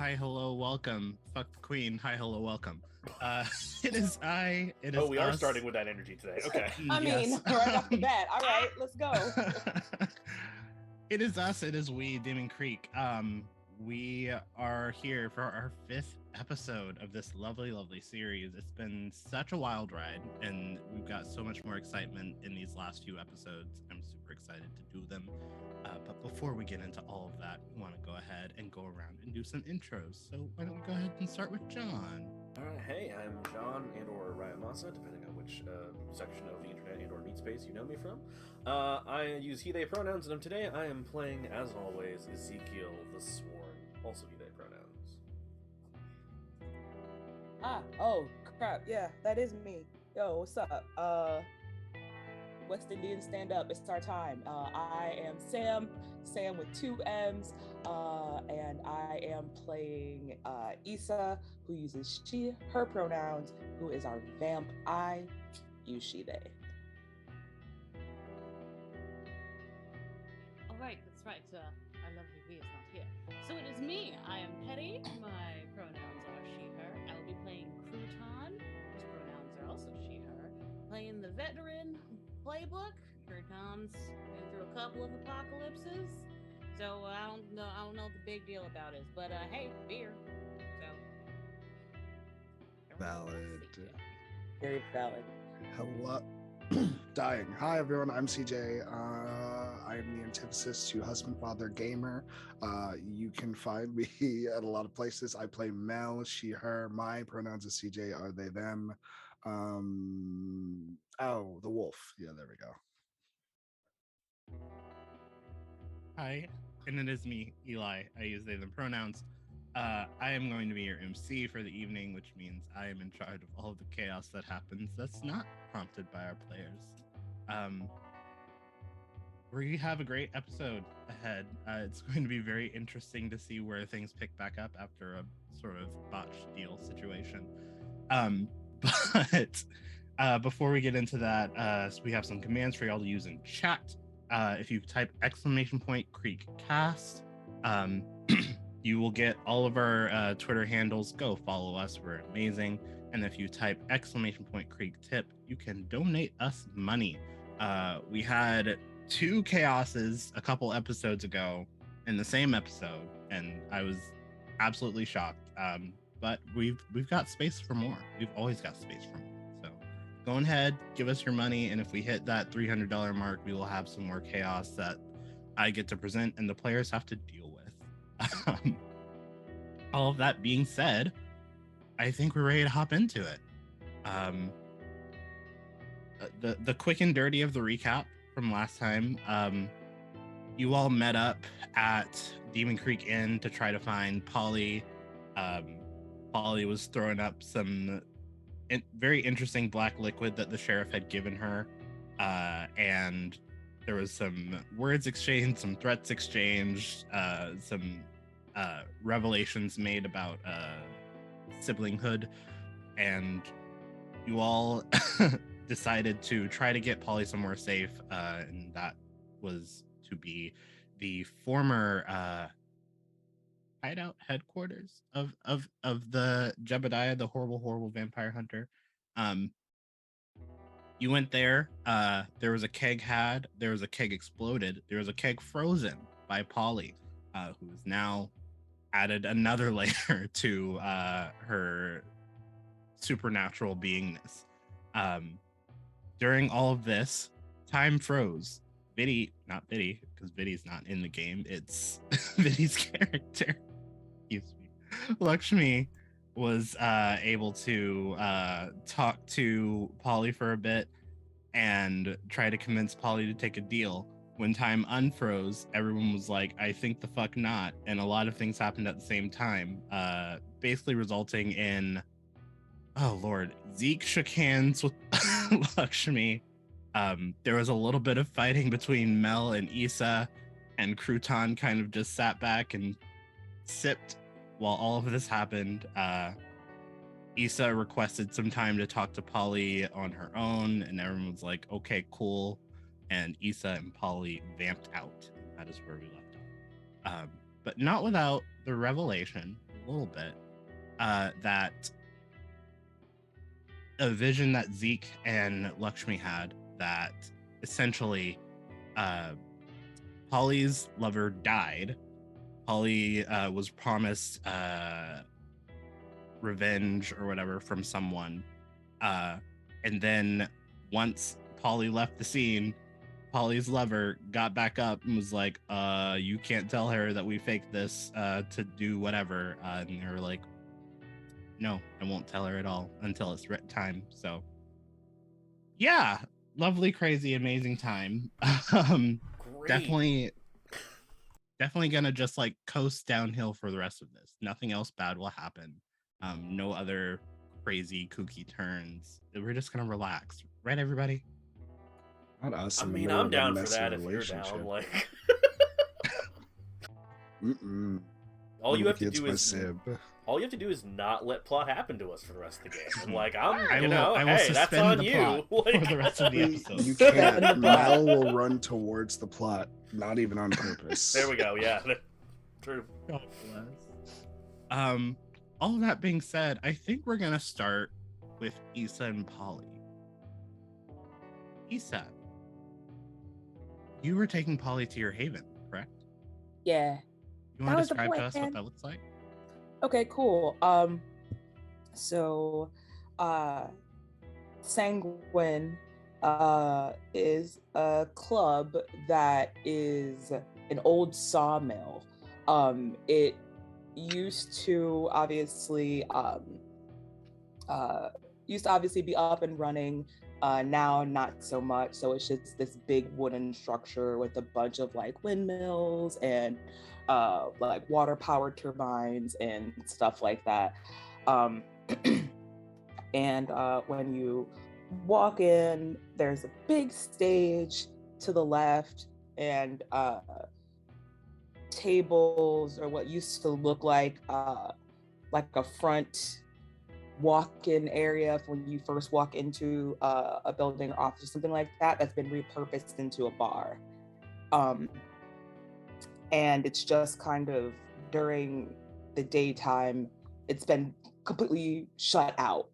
hi, hello, welcome. Fuck the queen. Hi, hello, welcome. Uh, it is I. It is we are us. starting with that energy today. Okay. I mean, Yes. right off the bat. All right, let's go. It is us. It is we, Demon Creek. We are here for our 5th episode of this lovely, lovely series. It's been such a wild ride, and we've got so much more excitement in these last few episodes. I'm super excited to do them. But before we get into all of that, we want to go ahead and go around and do some intros. So why don't we go ahead and start with John? All right. Hey, I'm John and/or Ryan Massa, depending on which section of the internet and/or meat space you know me from. I use he/they pronouns, and today I am playing, as always, Ezekiel the Sworn, also he/they pronouns. Oh crap, yeah, that is me. Yo, what's up? West Indian stand up, it's our time. I am Sam with 2 M's, and I am playing Issa, who uses she, her pronouns, who is our vamp. I use she, they. All right, that's right. Our lovely V is not here. So it is me. I am Petti. My pronouns are she, her. I will be playing Krewtan, whose pronouns are also she, her. Playing the veteran playbook. Here it comes. Been through a couple of apocalypses. So I don't know what the big deal about is. But hey, beer. So Valid. Very valid. Hello. Dying. Hi everyone, I'm CJ. I am the antithesis to husband, father, gamer. You can find me at a lot of places. I play Mel, she, her. My pronouns is CJ, are they, them. The wolf. Yeah, there we go. Hi, and it is me, Eli. I use they, them pronouns. I am going to be your MC for the evening, which means I am in charge of all of the chaos that happens that's not prompted by our players. We have a great episode ahead. It's going to be very interesting to see where things pick back up after a sort of botched deal situation. But before we get into that, we have some commands for y'all to use in chat. If you type !Creek_cast, you will get all of our Twitter handles. Go follow us. We're amazing. And if you type !Creek_tip, you can donate us money. We had 2 chaoses a couple episodes ago in the same episode, and I was absolutely shocked. But we've got space for more. We've always got space for more. So go ahead, give us your money, and if we hit that $300 mark, we will have some more chaos that I get to present and the players have to deal with. All of that being said, I think we're ready to hop into it. The quick and dirty of the recap from last time. You all met up at Demon Creek Inn to try to find Polly. Polly was throwing up some very interesting black liquid that the sheriff had given her, and there was some words exchanged, some threats exchanged, some revelations made about siblinghood, and you all decided to try to get Polly somewhere safe, and that was to be the former hideout headquarters of the Jebediah, the horrible vampire hunter. You went there. There was a keg there was a keg exploded. There was a keg frozen by Polly, who is now added another layer to her supernatural beingness. During all of this, time froze. Not Biddy, because Biddy's not in the game. It's Biddy's character. Excuse me. Lakshmi was able to talk to Polly for a bit and try to convince Polly to take a deal. When time unfroze, everyone was like, I think the fuck not. And a lot of things happened at the same time, basically resulting in, oh Lord, Zeke shook hands with Lakshmi. There was a little bit of fighting between Mel and Issa, and Krewtan kind of just sat back and sipped while all of this happened. Issa requested some time to talk to Polly on her own, and everyone was like, okay, cool. And Issa and Polly vamped out. That is where we left off. But not without the revelation little bit, that a vision that Zeke and Lakshmi had, that essentially Polly's lover died. Polly was promised revenge or whatever from someone. And then once Polly left the scene, Polly's lover got back up and was like, you can't tell her that we faked this to do whatever. And they were like, no, I won't tell her at all until it's time. So yeah, lovely, crazy, amazing time. Great. Definitely gonna just like coast downhill for the rest of this. Nothing else bad will happen. No other crazy kooky turns. We're just gonna relax, right, everybody? Not us. I in the mean, middle I'm of a down for messy that if you're relationship. down. Like, Mm-mm. all you have to It's do my is sib. all you have to do is not let plot happen to us for the rest of the game. And like, I will hey, that's suspend on the you. plot Like, for the rest of the episode. You Suspend can't. the plot. Mel will run towards the plot, not even on purpose. There we go. Yeah, true. God bless. All that being said, I think we're gonna start with Issa and Polly. Issa, you were taking Polly to your haven, correct? Yeah. You That want to was the describe to us what plan. that looks like? Okay, cool. So Sanguine is a club that is an old sawmill. It used to obviously be up and running. Now not so much. So it's just this big wooden structure with a bunch of like windmills and like water power turbines and stuff like that. And when you walk in, there's a big stage to the left and tables, or what used to look like a front walk-in area for when you first walk into a building or office or something like that, that's been repurposed into a bar. And it's just kind of during the daytime, it's been completely shut out.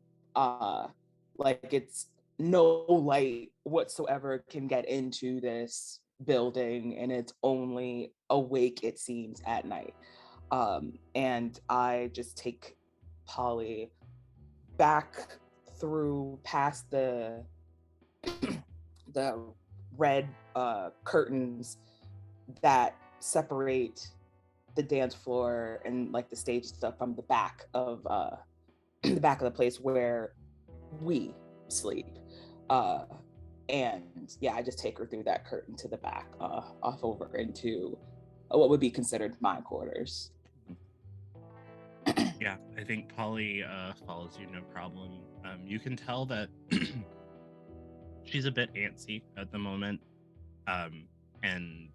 Like it's no light whatsoever can get into this building, and it's only awake, it seems, at night. And I just take Polly back through past the red curtains that separate the dance floor and like the stage stuff from the back of the place where we sleep. And yeah, I just take her through that curtain to the back, off over into what would be considered my quarters. Yeah, I think Polly follows you no problem. You can tell that she's a bit antsy at the moment, and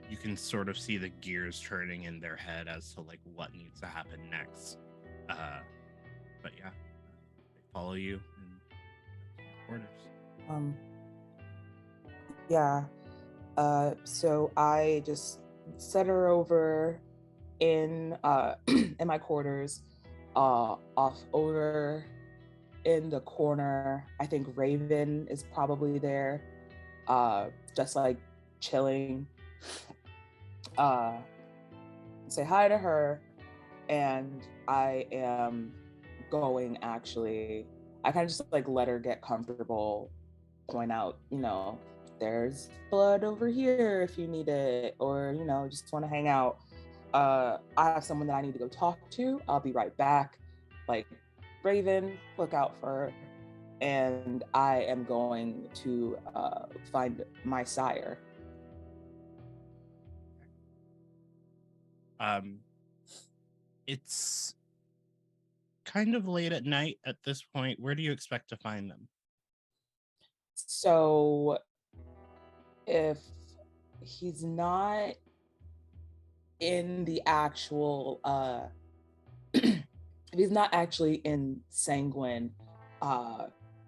you can sort of see the gears turning in their head as to like what needs to happen next. But yeah, they follow you in quarters. Yeah. So I just set her over in in my quarters, off over in the corner. I think Raven is probably there, just like chilling. Say hi to her, and I am going, actually, I kind of just like let her get comfortable, point out, there's blood over here if you need it, or just want to hang out. I have someone that I need to go talk to. I'll be right back. Like, Raven, look out for her. And I am going to find my sire. It's kind of late at night at this point. Where do you expect to find them? So if he's not in the actual if he's not actually in Sanguine,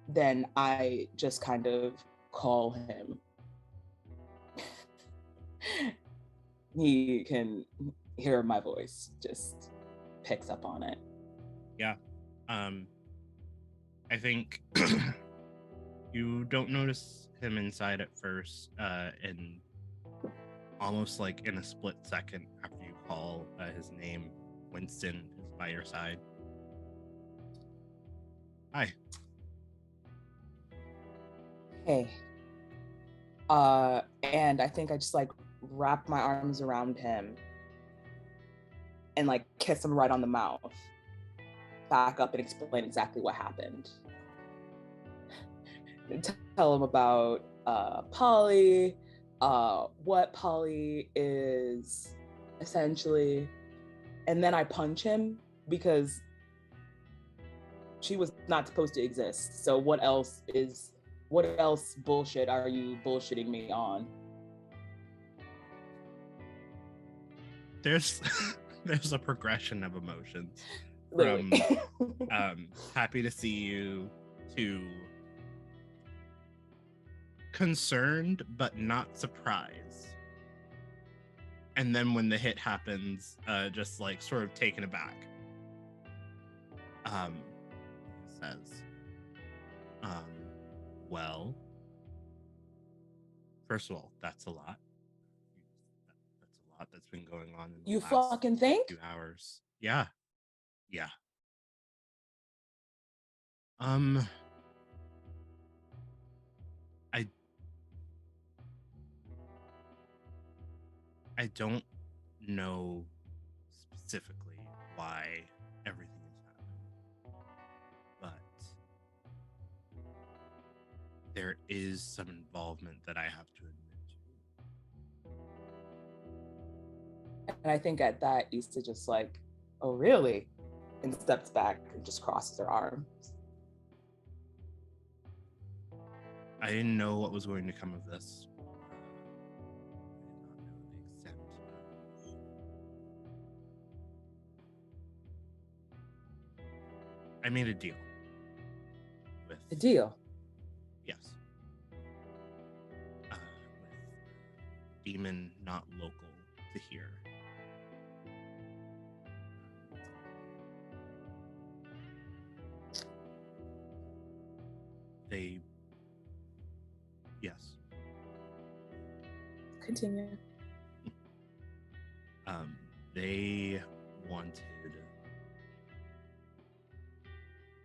then I just kind of call him. He can hear my voice just picks up on it. Yeah. I think you don't notice him inside at first, and almost like in a split second after you call his name, Winston is by your side. Hi. Hey. And I think I just like wrap my arms around him and like kiss him right on the mouth. Back up and explain exactly what happened. Tell him about Polly, what Polly is essentially, and then I punch him because she was not supposed to exist. So what else bullshit are you bullshitting me on? There's a progression of emotions from happy to see you to concerned but not surprised, and then when the hit happens, just like sort of taken aback. Says, well, first of all, that's a lot. That's a lot that's been going on in the You last fucking think? few hours. Yeah. I don't know specifically why everything has happened, but there is some involvement that I have to admit to. And I think at that, Issa just like, oh, really? And steps back and just crosses her arms. I didn't know what was going to come of this. I did not know the extent of... I made a deal. A deal? Yes. With demon not local to here. They... Yes. Continue. They wanted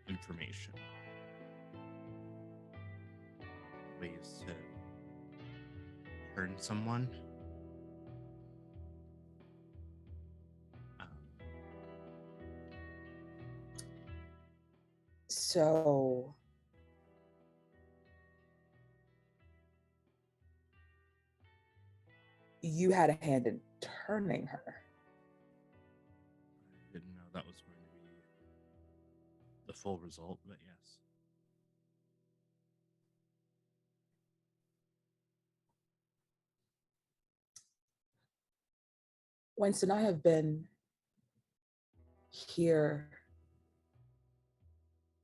information. Ways to turn someone. So you had a hand in turning her. I didn't know that was going to be the full result, but yes. Winston, I have been here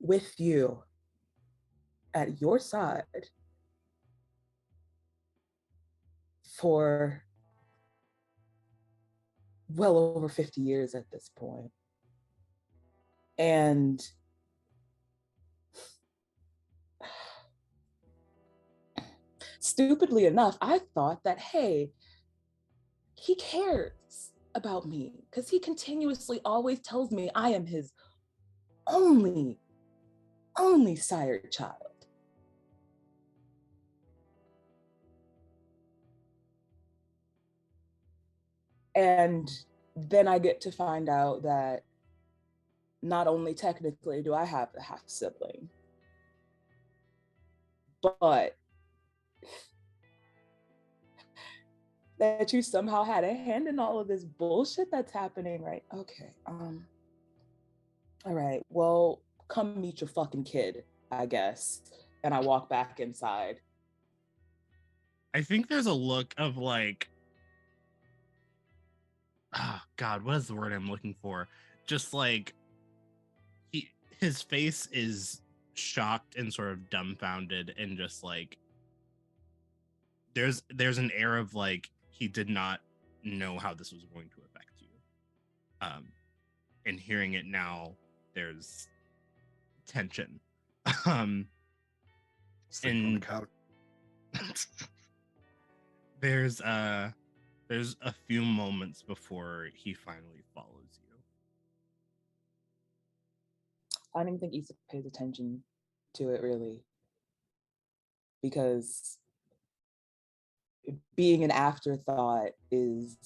with you at your side for well over 50 years at this point. And stupidly enough, I thought that, hey, he cares about me because he continuously always tells me I am his only sire child. And then I get to find out that not only technically do I have a half sibling, but that you somehow had a hand in all of this bullshit that's happening, right? Okay. All right. Well, come meet your fucking kid, I guess. And I walk back inside. I think there's a look of like, oh God, what is the word I'm looking for? Just like his face is shocked and sort of dumbfounded, and just like there's an air of like he did not know how this was going to affect you. and hearing it now, there's tension. Um, Sleep on the and couch. there's a few moments before he finally follows you. I don't even think Issa pays attention to it really, because being an afterthought is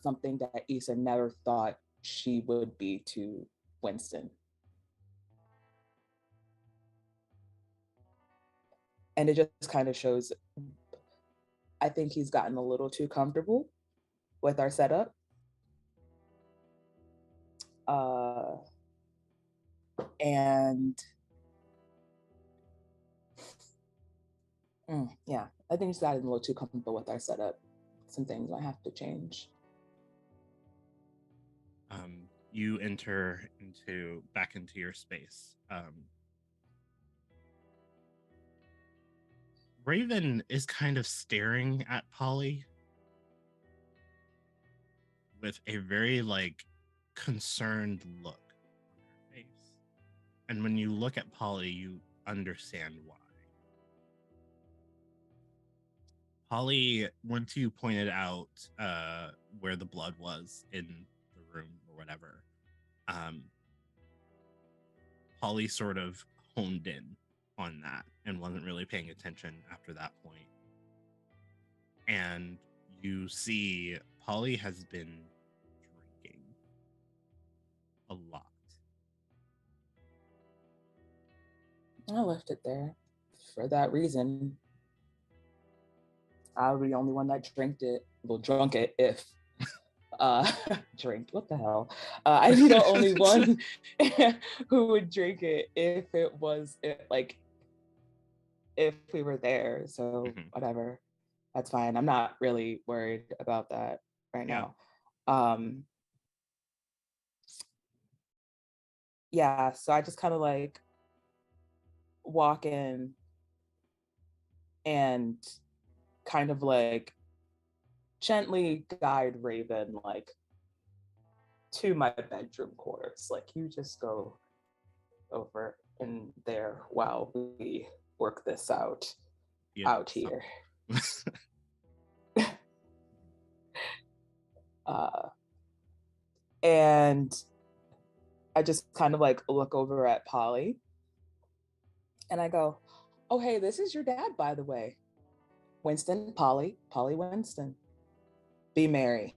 something that Issa never thought she would be to Winston. And it just kind of shows, I think he's gotten a little too comfortable with our setup. Yeah, I think he's gotten a little too comfortable with our setup. Some things might have to change. You enter back into your space. Raven is kind of staring at Polly with a very concerned look on her face. And when you look at Polly, you understand why. Polly, once you pointed out where the blood was in the room or whatever, Polly sort of honed in on that and wasn't really paying attention after that point. And you see Polly has been drinking a lot. I left it there for that reason. I'll be the only one that drunk it if drink, what the hell? I'd be the only one who would drink it if if we were there. So whatever, that's fine. I'm not really worried about that right now. Yeah, so I just kind of walk in and kind of gently guide Raven to my bedroom quarters. You just go over in there while we work this out here. And I just kind of look over at Polly and I go, oh, hey, this is your dad, by the way. Winston, Polly Winston. Be merry.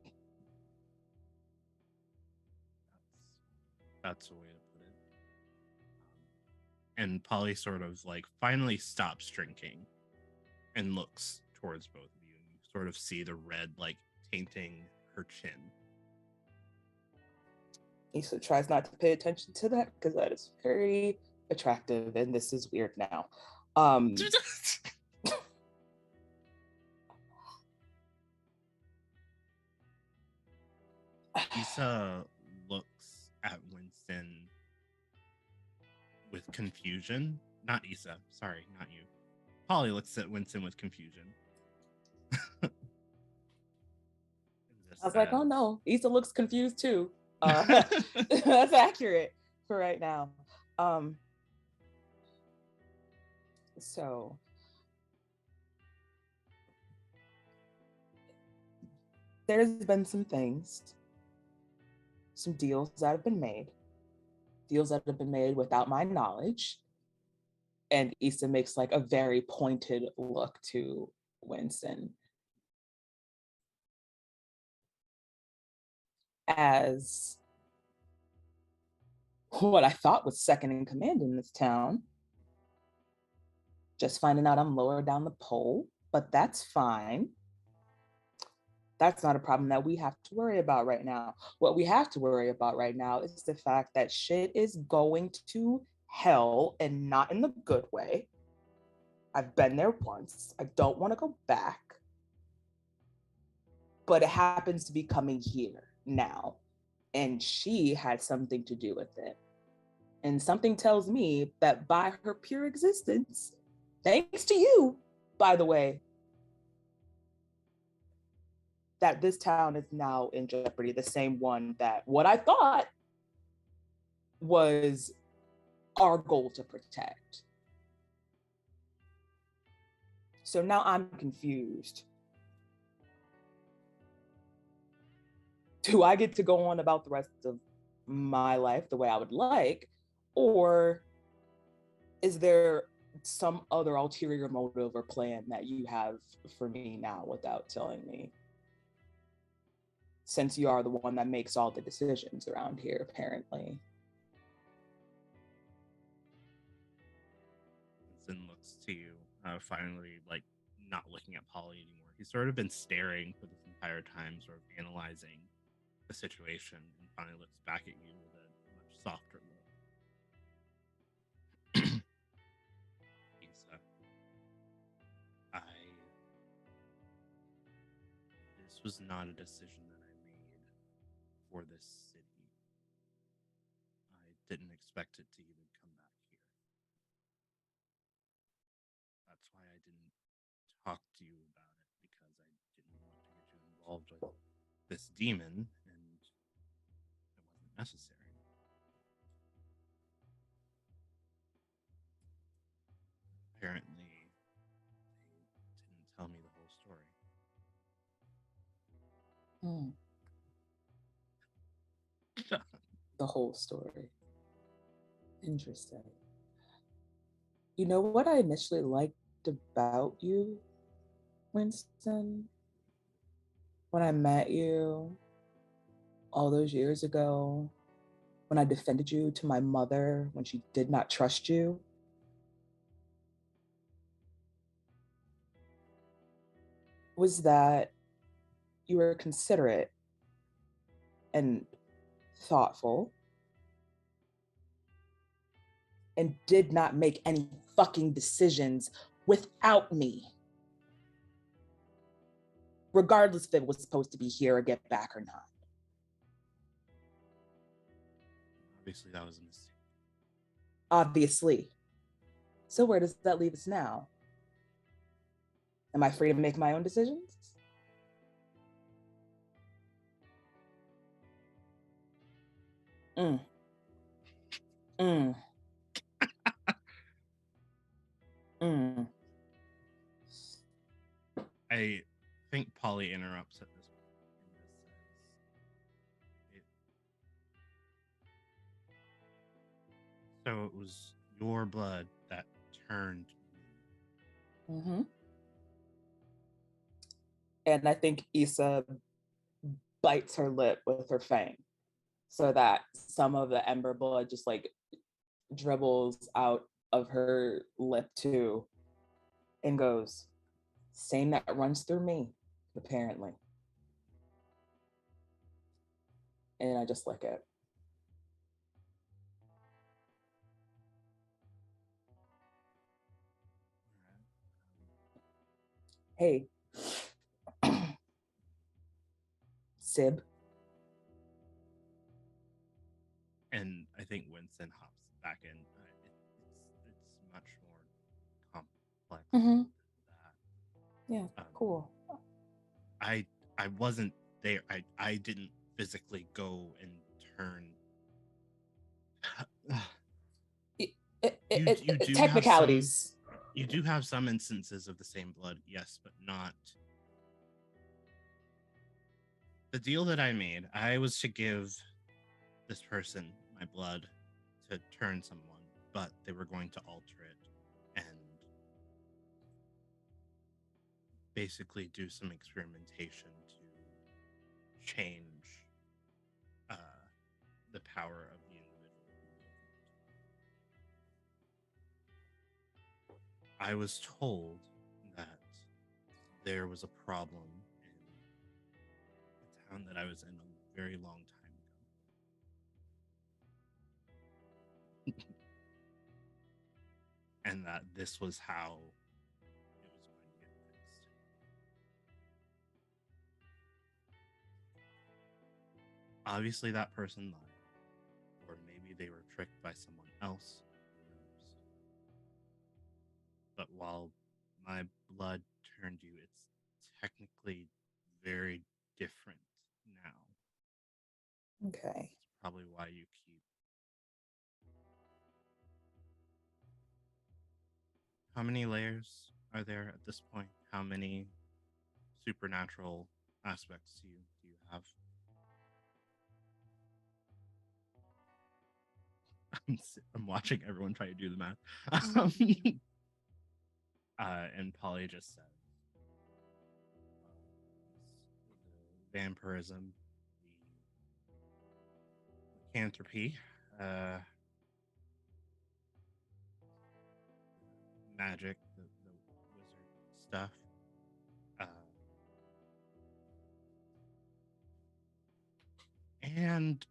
That's a way to put it. And Polly sort of finally stops drinking and looks towards both of you. And you sort of see the red tainting her chin. Issa tries not to pay attention to that because that is very attractive and this is weird now. Issa looks at Winston with confusion. Not Issa, sorry, not you. Polly looks at Winston with confusion. I was like, oh no, Issa looks confused too. That's accurate for right now. So there's been some deals that have been made without my knowledge. And Issa makes a very pointed look to Winston. As what I thought was second in command in this town, just finding out I'm lower down the pole, but that's fine. That's not a problem that we have to worry about right now. What we have to worry about right now is the fact that shit is going to hell, and not in the good way. I've been there once. I don't want to go back. But it happens to be coming here now. And she had something to do with it. And something tells me that by her pure existence, thanks to you, by the way, that this town is now in jeopardy, the same one that what I thought was our goal to protect. So now I'm confused. Do I get to go on about the rest of my life the way I would like? Or is there some other ulterior motive or plan that you have for me now without telling me? Since you are the one that makes all the decisions around here, apparently. Vincent looks to you, finally, like, not looking at Polly anymore. He's sort of been staring for this entire time, sort of analyzing the situation, and finally looks back at you with a much softer look. He's, this was not a decision that I made for this city. I didn't expect it to even come back here. That's why I didn't talk to you about it, because I didn't want to get you involved with this demon, and it wasn't necessary. Apparently, they didn't tell me the whole story. The whole story. Interesting. You know what I initially liked about you, Winston? When I met you all those years ago, when I defended you to my mother when she did not trust you, was that you were considerate and thoughtful and did not make any fucking decisions without me, regardless if it was supposed to be here or get back or not. Obviously, that was a mistake. Obviously. So where does that leave us now? Am I free to make my own decisions? Mm. Mm. Mm. I think Polly interrupts at this point and just says, so it was your blood that turned me. Mm-hmm. And I think Issa bites her lip with her fang so that some of the ember blood just like dribbles out of her lip too and goes, same that runs through me, apparently. And I just lick it. Hey, Sib. And I think Winston hops back in. It's much more complex than that. Yeah, cool. I wasn't there. I didn't physically go and turn. You do technicalities. You do have some instances of the same blood, yes, but not. The deal that I made, I was to give this person my blood to turn someone, but they were going to alter it and basically do some experimentation to change the power of the individual who lived it. I was told that there was a problem in the town that I was in a very long time ago. And that this was how it was going to get fixed. Obviously, that person lied. Or maybe they were tricked by someone else. Who knows? But while my blood turned you, it's technically very How many layers are there at this point? How many supernatural aspects do you have? I'm watching everyone try to do the math. And Polly just says the vampirism, the lycanthropy, magic, the wizard stuff. And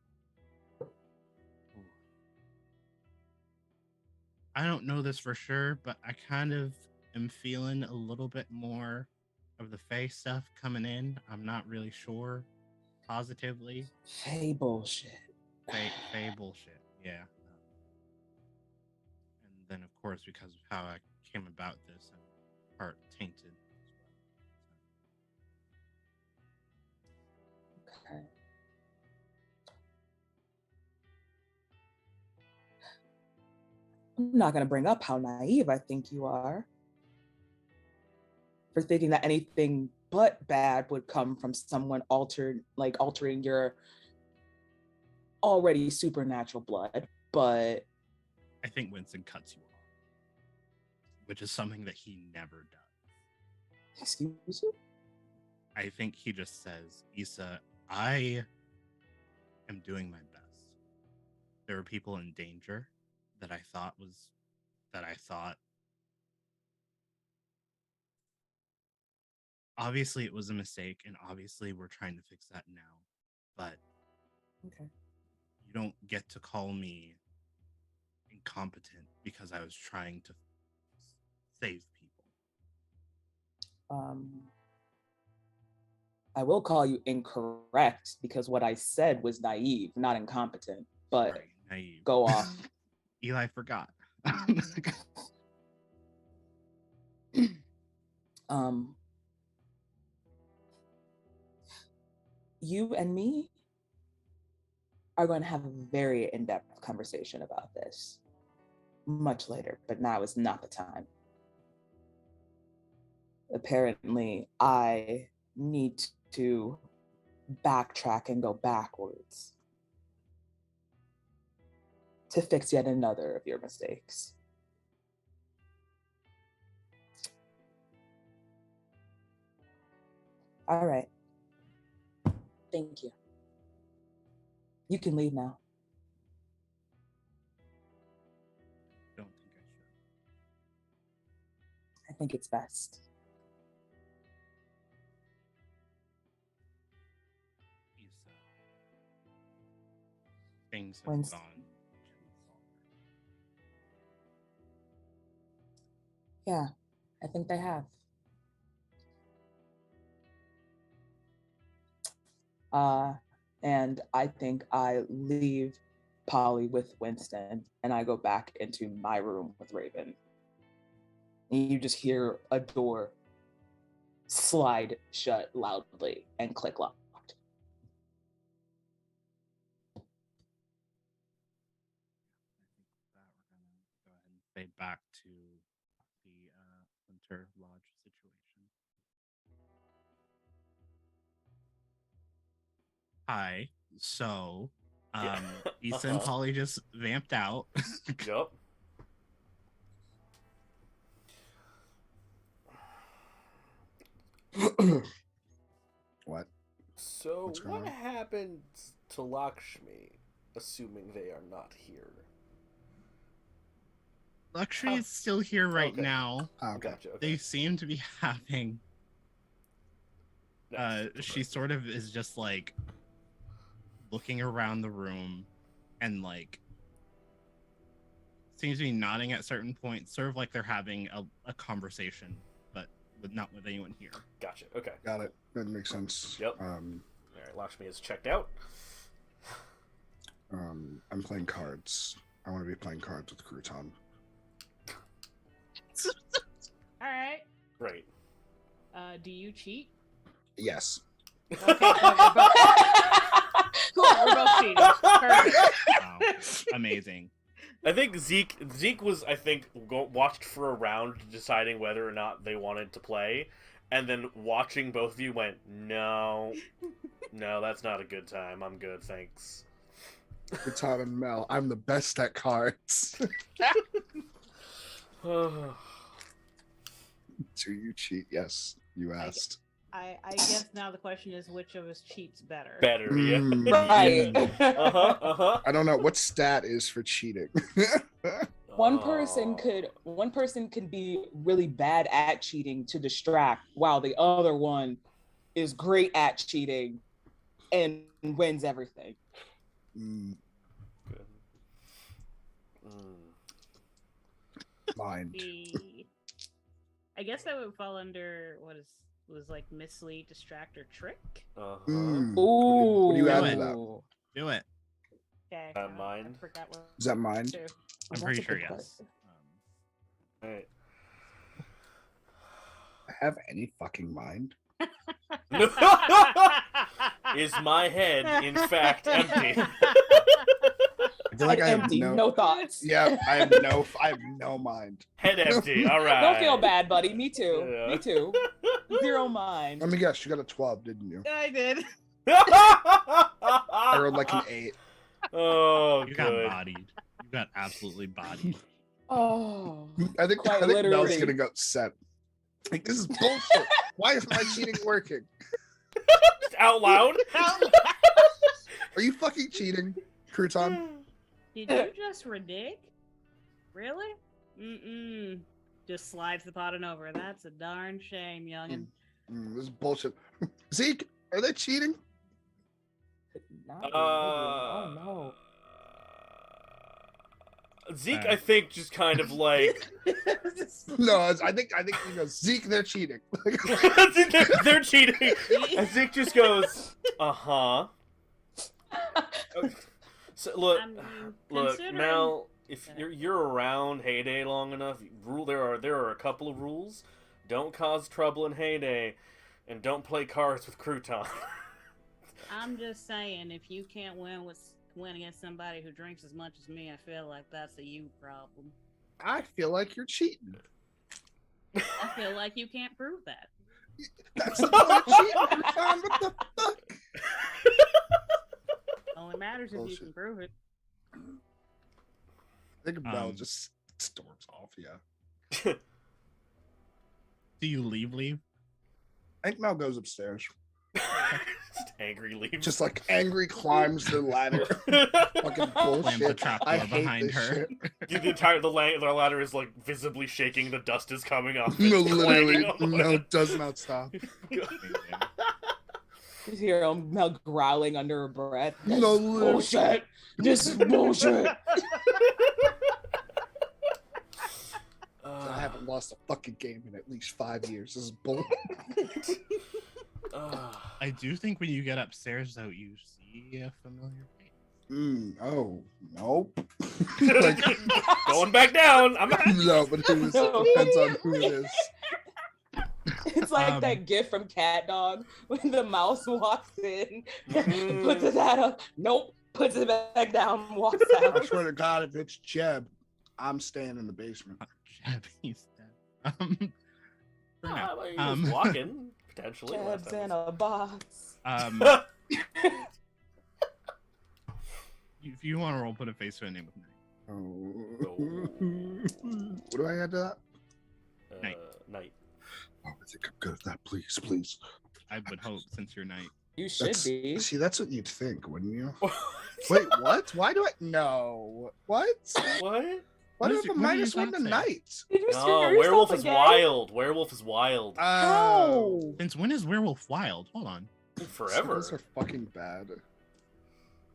I don't know this for sure, but I kind of am feeling a little bit more of the Fae stuff coming in. I'm not really sure positively. Fae bullshit. Fae bullshit, yeah. And then, of course, because of how I came about this, I'm part tainted as well. Okay. I'm not going to bring up how naive I think you are for thinking that anything but bad would come from someone altering your already supernatural blood, but I think Winston cuts you off, which is something that he never does. Excuse you? I think he just says, Issa, I am doing my best. There are people in danger that I thought obviously it was a mistake, and obviously we're trying to fix that now. But okay, you don't get to call me incompetent because I was trying to save people. I will call you incorrect because what I said was naive, not incompetent. But right, naive. Go off. Eli forgot. You and me are going to have a very in-depth conversation about this much later, but now is not the time. Apparently, I need to backtrack and go backwards to fix yet another of your mistakes. All right. Thank you. You can leave now. Don't think I should. I think it's best. Things have gone too far. Yeah, I think they have. And I think I leave Polly with Winston and I go back into my room with Raven. And you just hear a door slide shut loudly and click locked. I think with that, we're going to go ahead and fade back to the Winter Lodge situation. Hi. So, Issa and Polly just vamped out. Yup. What? So, What's going what on? happened to Lakshmi, assuming they are not here? Lakshmi is still here right Okay. now. Oh, okay. Gotcha. Okay. They seem to be having. Nice. She sort of is just like looking around the room and like seems to be nodding at certain points, sort of like they're having a conversation, but not with anyone here. Gotcha. Okay. Got it. That makes sense. Yep. All right. Lakshmi is checked out. I'm playing cards. I want to be playing cards with Krewtan. All right. Great. Do you cheat? Yes. Okay, cool, we're both cheating. Perfect. Wow. Amazing. I think Zeke was watched for a round deciding whether or not they wanted to play, and then watching both of you went, no, that's not a good time. I'm good, thanks. Krewtan and Mel, I'm the best at cards. Do you cheat? Yes, you asked. I guess now the question is which of us cheats better. Better, yeah. Right. I don't know what stat is for cheating. One person could be really bad at cheating to distract, while the other one is great at cheating and wins everything. Mind. I guess that would fall under what was like mislead, distract, or trick. Ooh. What do you add to that? Do it. Okay. Mind? I forgot what Is that mind? too. I'm pretty sure yes. Alright. I have any fucking mind? Is my head, in fact, empty? I feel like I have empty, no thoughts. Yeah, I have no mind. Head empty, alright. Don't feel bad, buddy. Me too. Yeah. Me too. Zero mind. Let me guess, you got a 12, didn't you? I did. I rolled like an 8. Oh, You good. got bodied. You got absolutely bodied. Oh. I think Quite Mel's literally. gonna go upset. Like, this is bullshit. Why is my cheating working? Out loud? Are you fucking cheating, Krewtan? Did you just renege? Really? Mm-mm. Just slides the pot and over. That's a darn shame, youngin. This is bullshit. Zeke, are they cheating? Not really. Oh no. Zeke, I think, just kind of like No, I think he goes, Zeke, they're cheating. they're cheating. And Zeke just goes, uh-huh. So look, I mean, look, considering- Mel, if you're around Heyday long enough, there are a couple of rules. Don't cause trouble in Heyday, and don't play cards with Krewtan. I'm just saying, if you can't win against somebody who drinks as much as me, I feel like that's a you problem. I feel like you're cheating. I feel like you can't prove that. That's the point of cheating, Krewtan. What the fuck? Only matters if you Bullshit. can prove it. I think Mel just storms off, yeah. Do you leave? I think Mel goes upstairs. Just angry leaves. Just like angry climbs the ladder. Fucking Slams the bullshit. trap I door hate behind this her. shit. The ladder is like visibly shaking. The dust is coming off. No, It's literally, clanging on the Mel does not stop. You hear Mel growling under her breath. This No, is bullshit. This is bullshit. I haven't lost a fucking game in at least 5 years. This is bull. I do think when you get upstairs, though, you see a familiar face. Oh, nope. Going back down. I'm not. No, but it depends on who it is. It's like that gif from Cat Dog when the mouse walks in, puts his hat up, nope, puts it back down, walks I out. swear to God, if it's Jeb, I'm staying in the basement. He's dead. For now. He was walking potentially. last Jeb's time. in a box. If you want to roll, put a face to a name with Night. What do I add to that? Night. Night. Oh, I think I'm good at that. Please, please. I would hope, since you're Night. You should be. See, that's what you'd think, wouldn't you? Wait, what? Why do I? No. What? What? Why do I What have a did minus you one not to say? night? Did you No, screw yourself werewolf is again? wild. Werewolf is wild. How? Since when is Werewolf wild? Hold on. Forever. Those are fucking bad.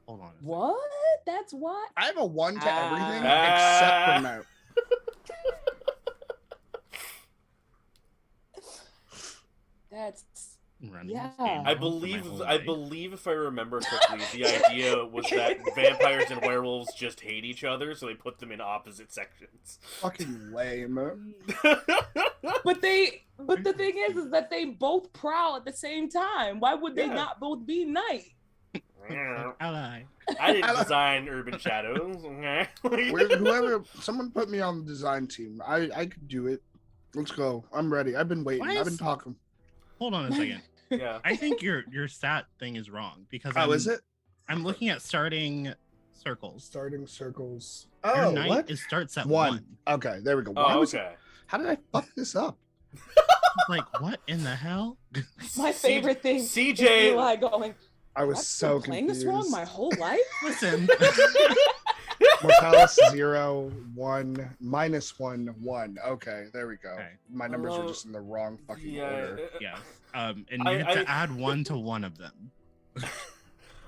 Hold on. What? That's what? I have a 1 to everything Ah. except for now. That's Running Yeah. this game I for my believe whole I life. believe if I remember correctly, the idea was that vampires and werewolves just hate each other, so they put them in opposite sections. Fucking lame. but the thing is that they both prowl at the same time. Why would they Yeah. not both be night? Ally. I didn't design Urban Shadows. Someone put me on the design team. I could do it. Let's go. I'm ready. I've been waiting. I've been talking. Hold on a second. Yeah. I think your stat thing is wrong because Is it? I'm looking at starting circles. Starting circles. Your Oh, knight what? It starts at One. one. Okay, there we go. Oh, okay. How did I fuck this up? Like, what in the hell? My favorite thing CJ is Eli going, I was I've so been playing confused. this wrong my whole life? Listen. Mortalis 0, 1, -1, 1. Okay, there we go. Okay. My numbers are just in the wrong fucking order. Yeah. And you have to add one to one of them.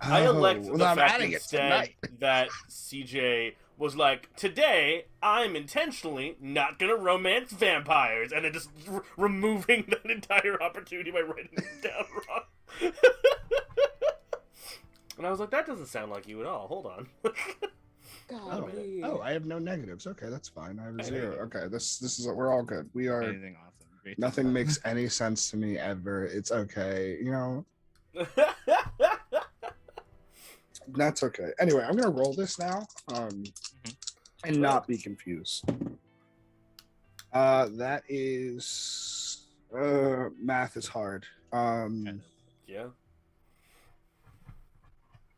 I elect the I'm fact adding it instead tonight. that CJ was like, today I'm intentionally not gonna romance vampires, and then just removing that entire opportunity by writing it down wrong. And I was like, that doesn't sound like you at all. Hold on. Oh, I have no negatives. Okay, that's fine. I have a 0. Okay, this is we're all good. We are. Anything awesome. Great Nothing makes any sense to me ever. It's okay. You know, that's okay. Anyway, I'm gonna roll this now. And not be confused. That is math is hard. Yeah.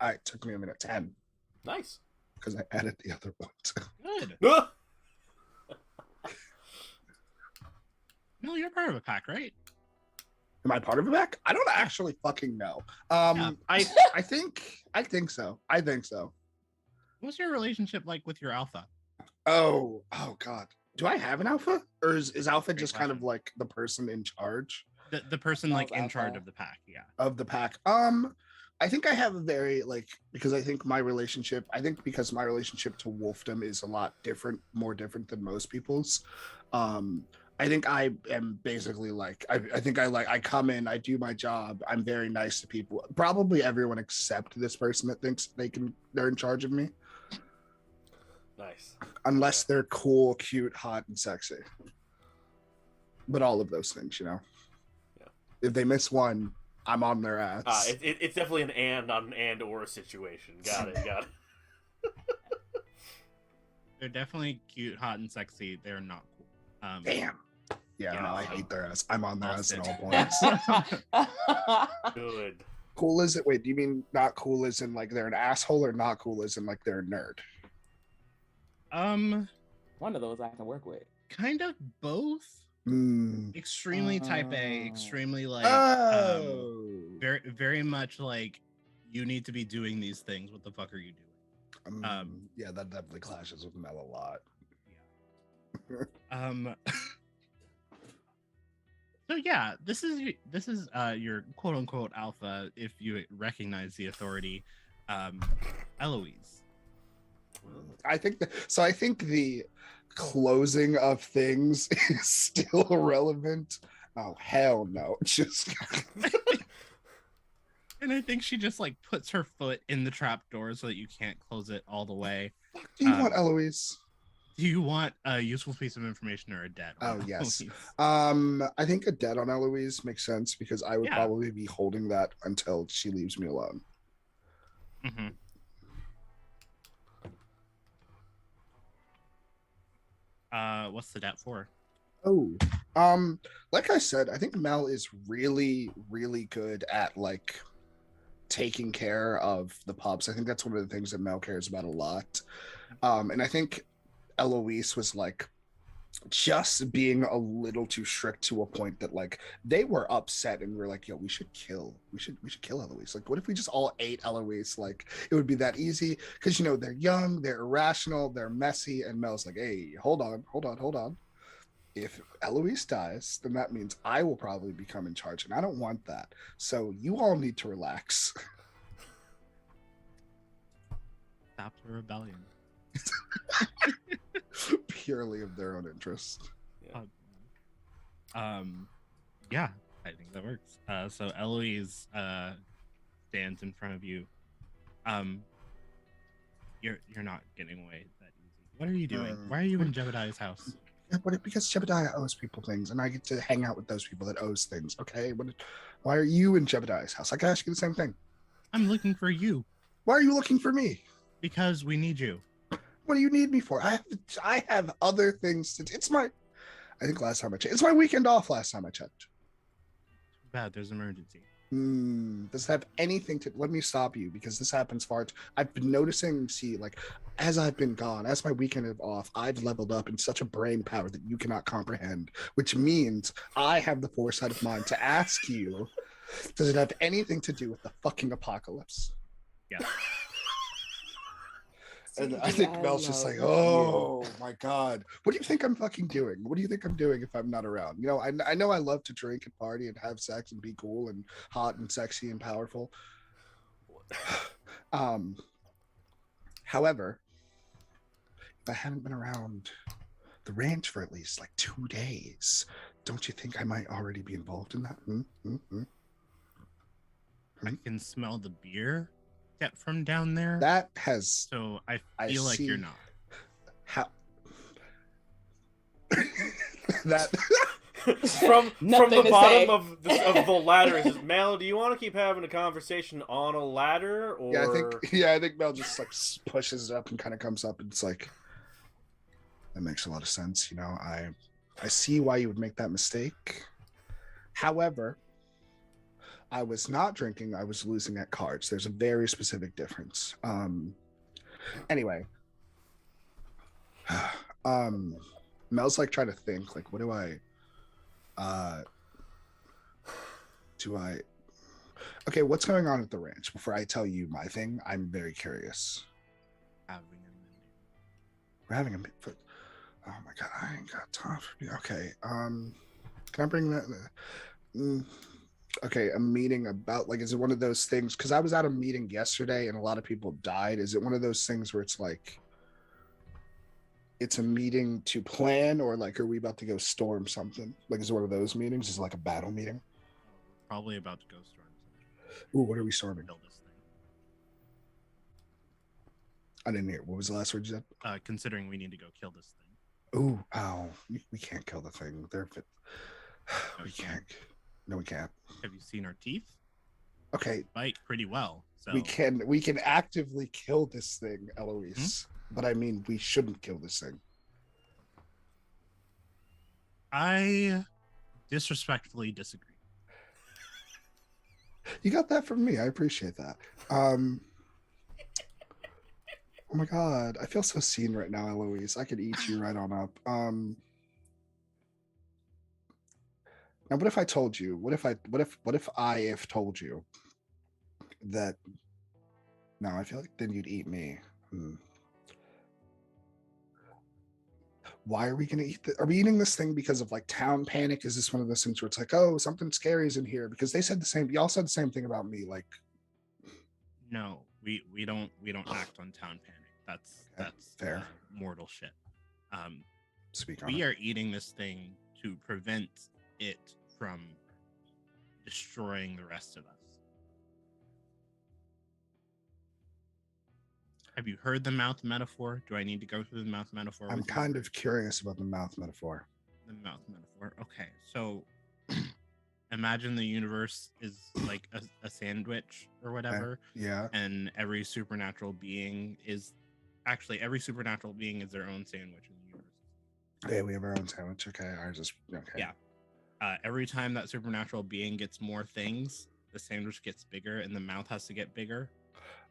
It took me a minute. 10. Nice. Because I added the other ones. Good. No, you're part of a pack, right? Am I part of a pack? I don't actually fucking know. Yeah. I think so. I think so. What's your relationship like with your alpha? Oh God. Do I have an alpha? Or is alpha Great just kind of like the person in charge? The person like in Alpha. charge of the pack, yeah. Of the pack. I think I have a very because I think my relationship to wolfdom is a lot different, more different than most people's. I think I am basically I come in, I do my job, I'm very nice to people. Probably everyone except this person that thinks they're in charge of me. Nice. Unless they're cool, cute, hot, and sexy. But all of those things, you know. Yeah. If they miss one, I'm on their ass. It's definitely an and/or situation. Got it. They're definitely cute, hot, and sexy. They're not cool. Damn. Yeah, no, I hate their ass. I'm on their ass at all Austin. points. Good. Cool as it? Wait, do you mean not cool as in like they're an asshole, or not cool as in like they're a nerd? One of those I can work with. Kind of both. Extremely type A, extremely like very very much like you need to be doing these things. What the fuck are you doing? Yeah, that definitely clashes with Mel a lot. Yeah. So yeah, this is your quote unquote alpha, if you recognize the authority, Eloise. I think the closing of things is still relevant. Oh hell no! Just and I think she just like puts her foot in the trap door so that you can't close it all the way. Do you want Eloise? Do you want a useful piece of information or a dead? Oh yes. Eloise? I think a dead on Eloise makes sense because I would probably be holding that until she leaves me alone. Mm-hmm. What's the debt for? Oh, like I said, I think Mel is really, really good at like taking care of the pups. I think that's one of the things that Mel cares about a lot. And I think Eloise was like just being a little too strict to a point that like they were upset and we're like, yo, we should kill Eloise. Like, what if we just all ate Eloise? Like, it would be that easy because you know they're young, they're irrational, they're messy, and Mel's like, hey, hold on. If Eloise dies, then that means I will probably become in charge, and I don't want that. So you all need to relax. Stop the rebellion. Purely of their own interest. Yeah, I think that works. So Eloise stands in front of you. You're not getting away that easy. What are you doing? Why are you in Jebediah's house? Because Jebediah owes people things, and I get to hang out with those people that owes things. Okay, why are you in Jebediah's house? I can ask you the same thing. I'm looking for you Why are you looking for me? because we need you. What do you need me for? I have other things to do. I think last time I checked. It's my weekend off last time I checked. Too bad there's an emergency. Does it have anything to... Let me stop you because this happens I've been noticing, as I've been gone, as my weekend is off, I've leveled up in such a brain power that you cannot comprehend, which means I have the foresight of mind to ask you, does it have anything to do with the fucking apocalypse? Yeah. And I think Mel's just like, oh my God. What do you think I'm fucking doing? What do you think I'm doing if I'm not around? You know, I know I love to drink and party and have sex and be cool and hot and sexy and powerful. However, if I haven't been around the ranch for at least like 2 days, don't you think I might already be involved in that? I can smell the beer get from down there. That has... So I feel like you're not. How... that... from the bottom say. of the ladder, it says, Mel, do you want to keep having a conversation on a ladder, or... I think Mel just like pushes it up and kind of comes up, and it's like, that makes a lot of sense. You know, I see why you would make that mistake. However, I was not drinking, I was losing at cards. There's a very specific difference. Anyway, Mel's like trying to think, like, what do I okay, what's going on at the ranch? Before I tell you my thing, I'm very curious. We're having a... Oh my God, I ain't got time for you. Okay, can I bring that? Okay, a meeting about, like, is it one of those things? Because I was at a meeting yesterday and a lot of people died. Is it one of those things where it's like, it's a meeting to plan, or like, are we about to go storm something? Like, is it one of those meetings? Is it like a battle meeting? Probably about to go storm something. Ooh, what are we storming? Kill this thing. I didn't hear. What was the last word you said? Considering we need to go kill this thing. Ooh, ow. We can't kill the thing. We can't. No, we can't. Have you seen our teeth? Okay. Bite pretty well. So We can actively kill this thing, Eloise. But I mean, we shouldn't kill this thing. I disrespectfully disagree. You got that from me. I appreciate that. Oh my God, I feel so seen right now, Eloise. I could eat you right on up. Now, what if I told you? What if I have told you that? No, I feel like then you'd eat me. Why are we gonna eat? Are we eating this thing because of like town panic? Is this one of those things where it's like, oh, something scary is in here? Because they said the same. Y'all said the same thing about me. Like, no, we don't act on town panic. That's fair. Mortal shit. Speak on We it. are eating this thing to prevent it from destroying the rest of us. Have you heard the mouth metaphor? Do I need to go through the mouth metaphor? I'm with you? kind of curious about the mouth metaphor. The mouth metaphor. Okay, so imagine the universe is like a sandwich or whatever. Yeah. And every supernatural being is their own sandwich in the universe. Okay, we have our own sandwich. Okay, ours is okay. Yeah. Every time that supernatural being gets more things, the sandwich gets bigger and the mouth has to get bigger.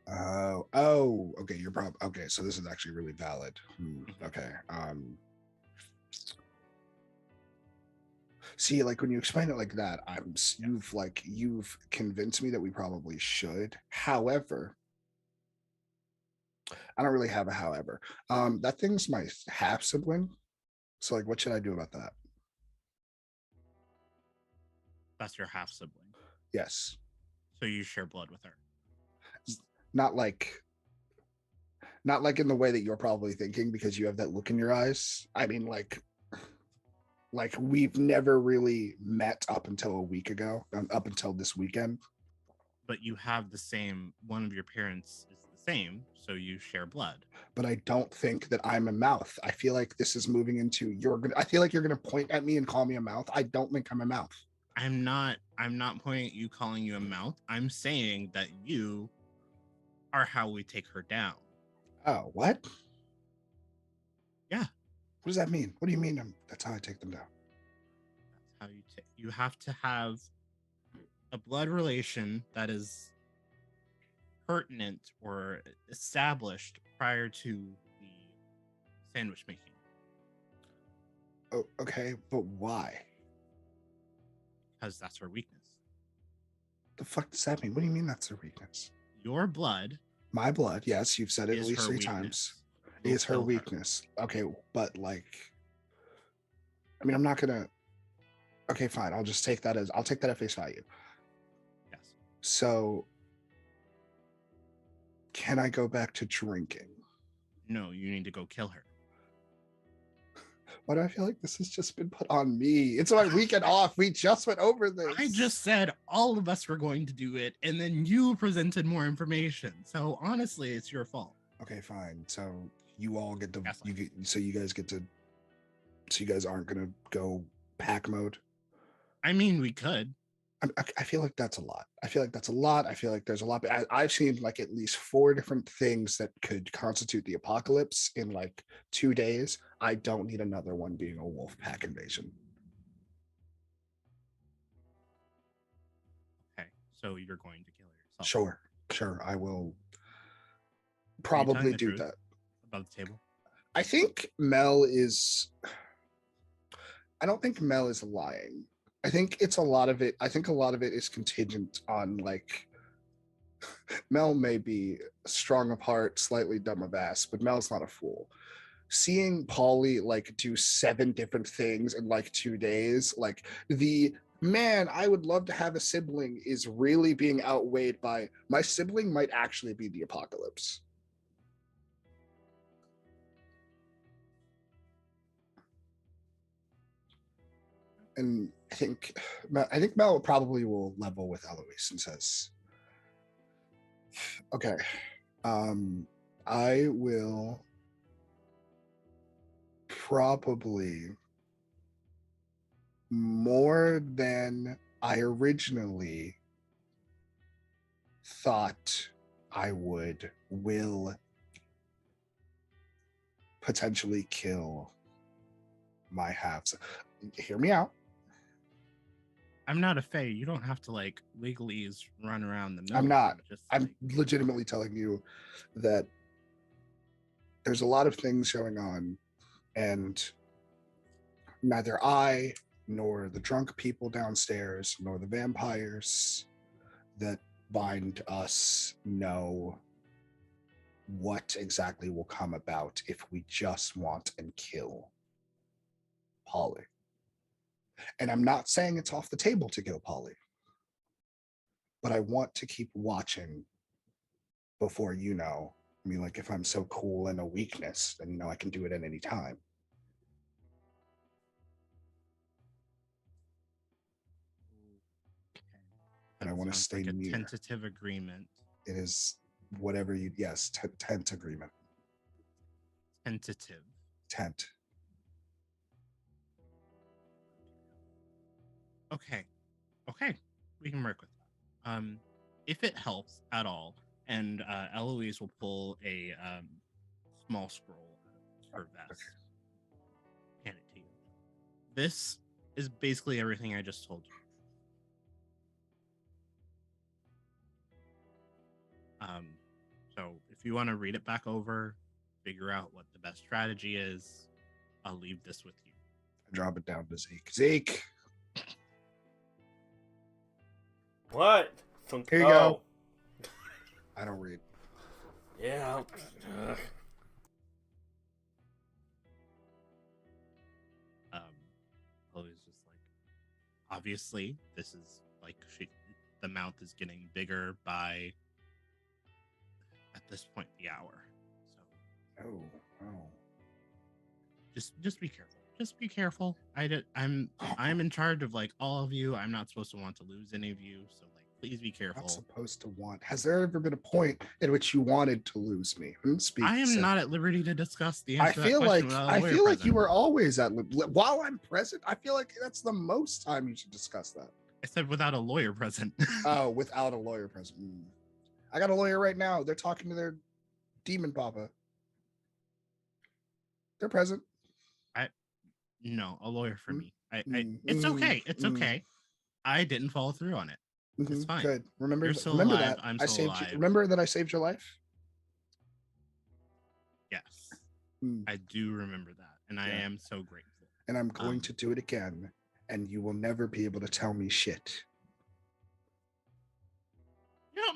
Oh, okay. You're probably okay. So this is actually really valid. Okay. See, like when you explain it like that, you've convinced me that we probably should. However, I don't really have a however. That thing's my half sibling. So like, what should I do about that? That's your half sibling. Yes. So you share blood with her. Not like in the way that you're probably thinking, because you have that look in your eyes. I mean, like we've never really met up until a week ago, up until this weekend. But you have the same, one of your parents is the same, so you share blood. But I don't think that I'm a mouth. I feel like this is moving into I feel like you're gonna point at me and call me a mouth. I don't think I'm a mouth. I'm not I'm not pointing at you calling you a mouth. I'm saying that you are how we take her down. Oh, what? Yeah. What does that mean? What do you mean that's how I take them down? That's how you take. You have to have a blood relation that is pertinent or established prior to the sandwich making. Oh, okay, but why? Because that's her weakness. The fuck does that mean? What do you mean that's her weakness? Your blood. My blood, yes, you've said it at is least her 3 weakness. times. Will Is her kill weakness. Okay, but like, I mean, I'm not gonna. Okay, fine. I'll take that at face value. Yes. So, can I go back to drinking? No, you need to go kill her. Why do I feel like this has just been put on me? It's my weekend off. We just went over this. I just said all of us were going to do it, and then you presented more information. So honestly, it's your fault. Okay, fine. So you all get to Gaslight. so you guys aren't gonna go pack mode. I mean, we could. I feel like that's a lot. I feel like there's a lot. But I've seen like at least 4 different things that could constitute the apocalypse in like 2 days. I don't need another one being a wolf pack invasion. Okay, so you're going to kill yourself. Sure. I will Are you telling probably the do truth that. above the table. I think Mel is. I don't think Mel is lying. I think a lot of it is contingent on like Mel may be strong of heart, slightly dumb of ass, but Mel's not a fool. Seeing Polly like do 7 different things in like 2 days, like the man, I would love to have a sibling is really being outweighed by my sibling might actually be the apocalypse. And I think Mel probably will level with Eloise and says, "Okay, I will probably more than I originally thought I will potentially kill my halves." Hear me out. I'm not a fae. You don't have to like legalese run around the mill. I'm not. Just I'm like, legitimately telling you that there's a lot of things going on, and neither I nor the drunk people downstairs nor the vampires that bind us know what exactly will come about if we just want and kill Polly. And I'm not saying it's off the table to kill Polly, but I want to keep watching before, I mean, like if I'm so cool and a weakness, then I can do it at any time. And I want to stay like a near. tentative agreement. It is whatever you, yes, tent agreement. Tentative. Tent. Okay, we can work with that. If it helps at all, and Eloise will pull a small scroll out of her vest, hand it to you. This is basically everything I just told you. So if you want to read it back over, figure out what the best strategy is, I'll leave this with you. I drop it down to Zeke. Zeke. What? Here you go. I don't read. Yeah. Chloe's just like, obviously, this is like the mouth is getting bigger by at this point the hour. So, just be careful. Just be careful. I'm in charge of like all of you. I'm not supposed to want to lose any of you. So like, please be careful. Not supposed to want. Has there ever been a point at which you wanted to lose me? I am not at liberty to discuss the answer to that question. I feel like you were always at while I'm present. I feel like that's the most time you should discuss that. I said without a lawyer present. Oh, without a lawyer present. I got a lawyer right now. They're talking to their demon papa. They're present. No, a lawyer for me. It's okay. It's okay. I didn't follow through on it. It's fine. Good. Remember, You're still remember alive. that. I'm I still saved alive. you. Remember that I saved your life? Yes. I do remember that. And I am so grateful. And I'm going to do it again. And you will never be able to tell me shit. You know,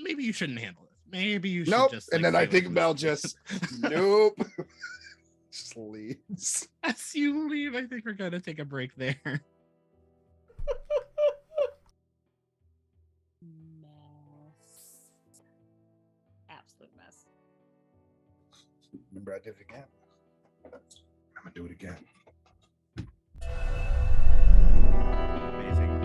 maybe you shouldn't handle this. Maybe you should just. And then I think Mel just nope. Just leaves. As you leave, I think we're gonna take a break there. Mess. Absolute mess. Remember, I did it again. I'm gonna do it again. Amazing.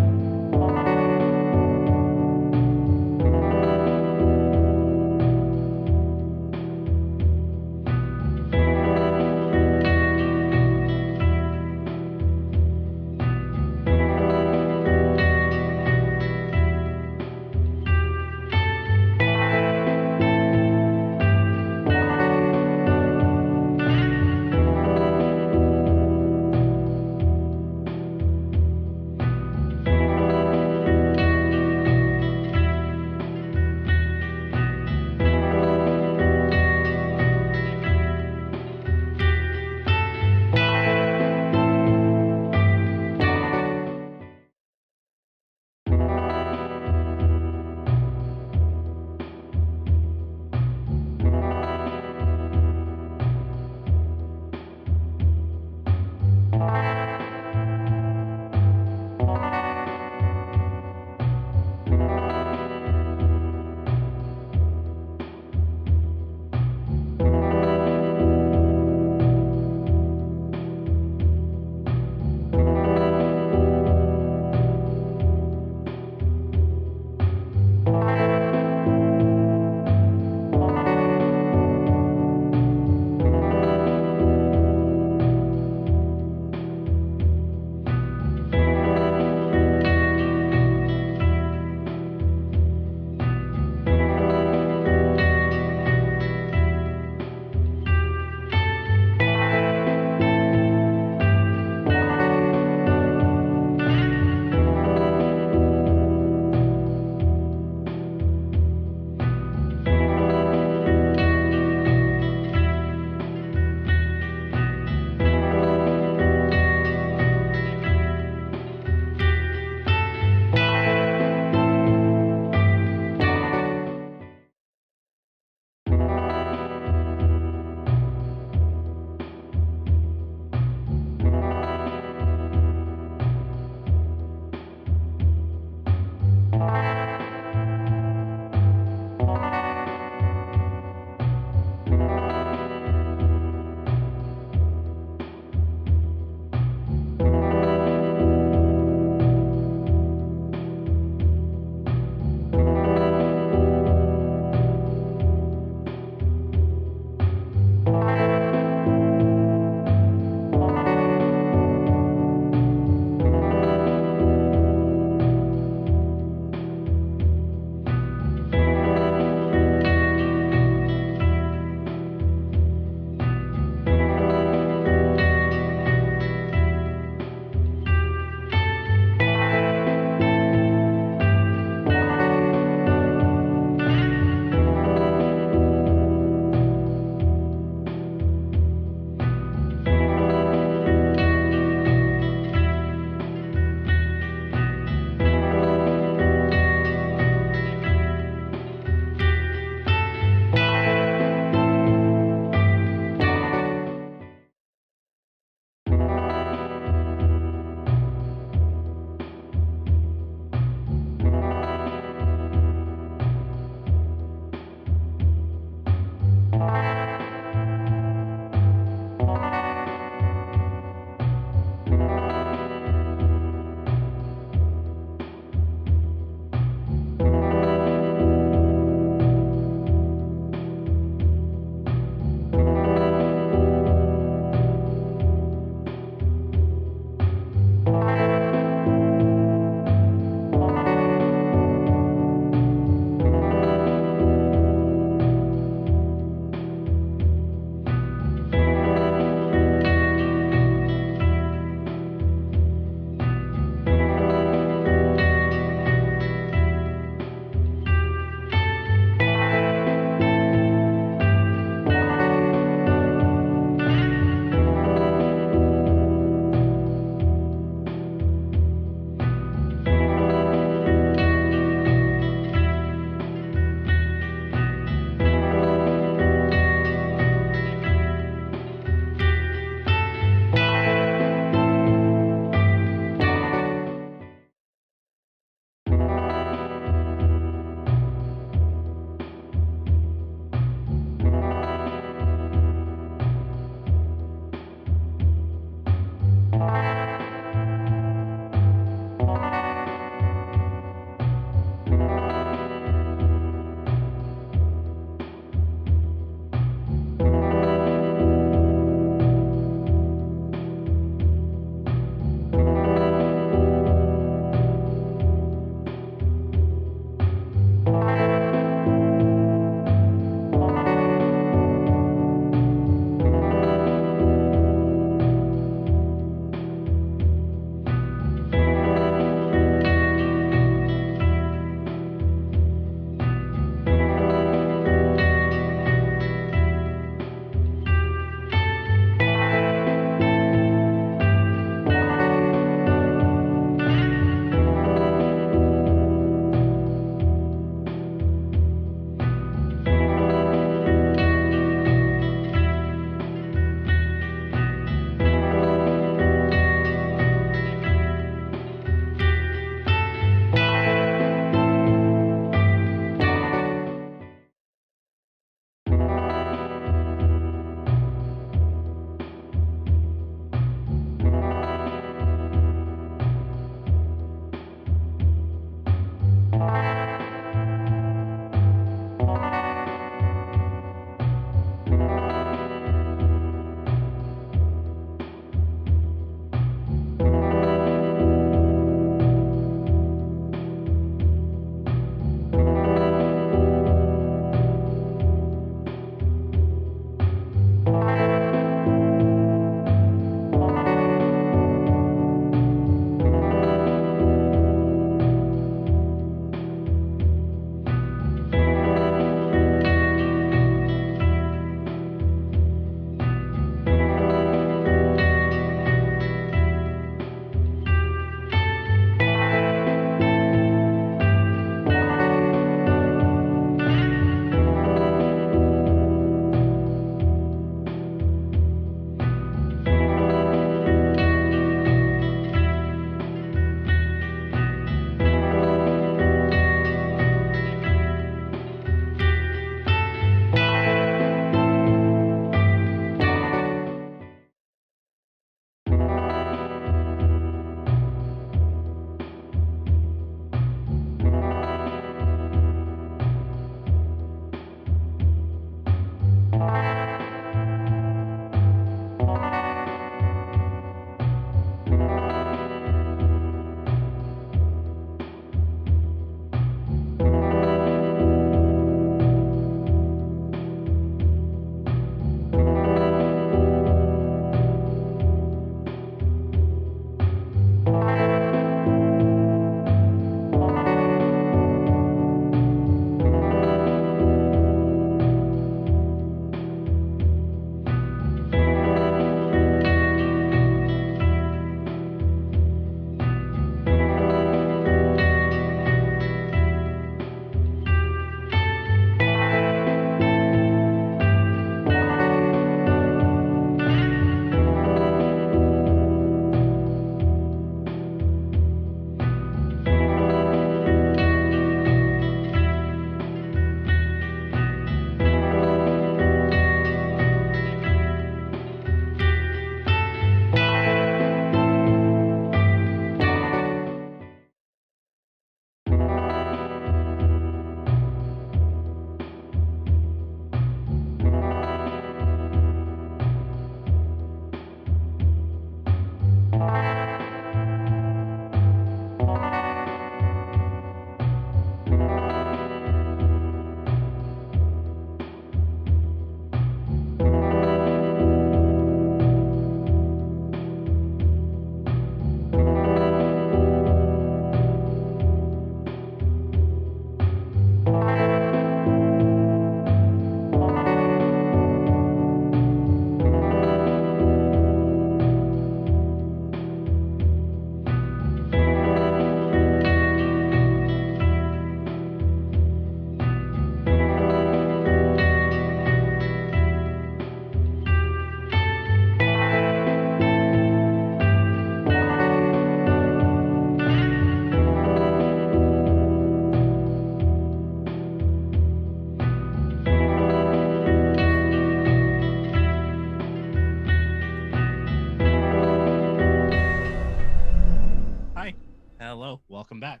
Hello, welcome back.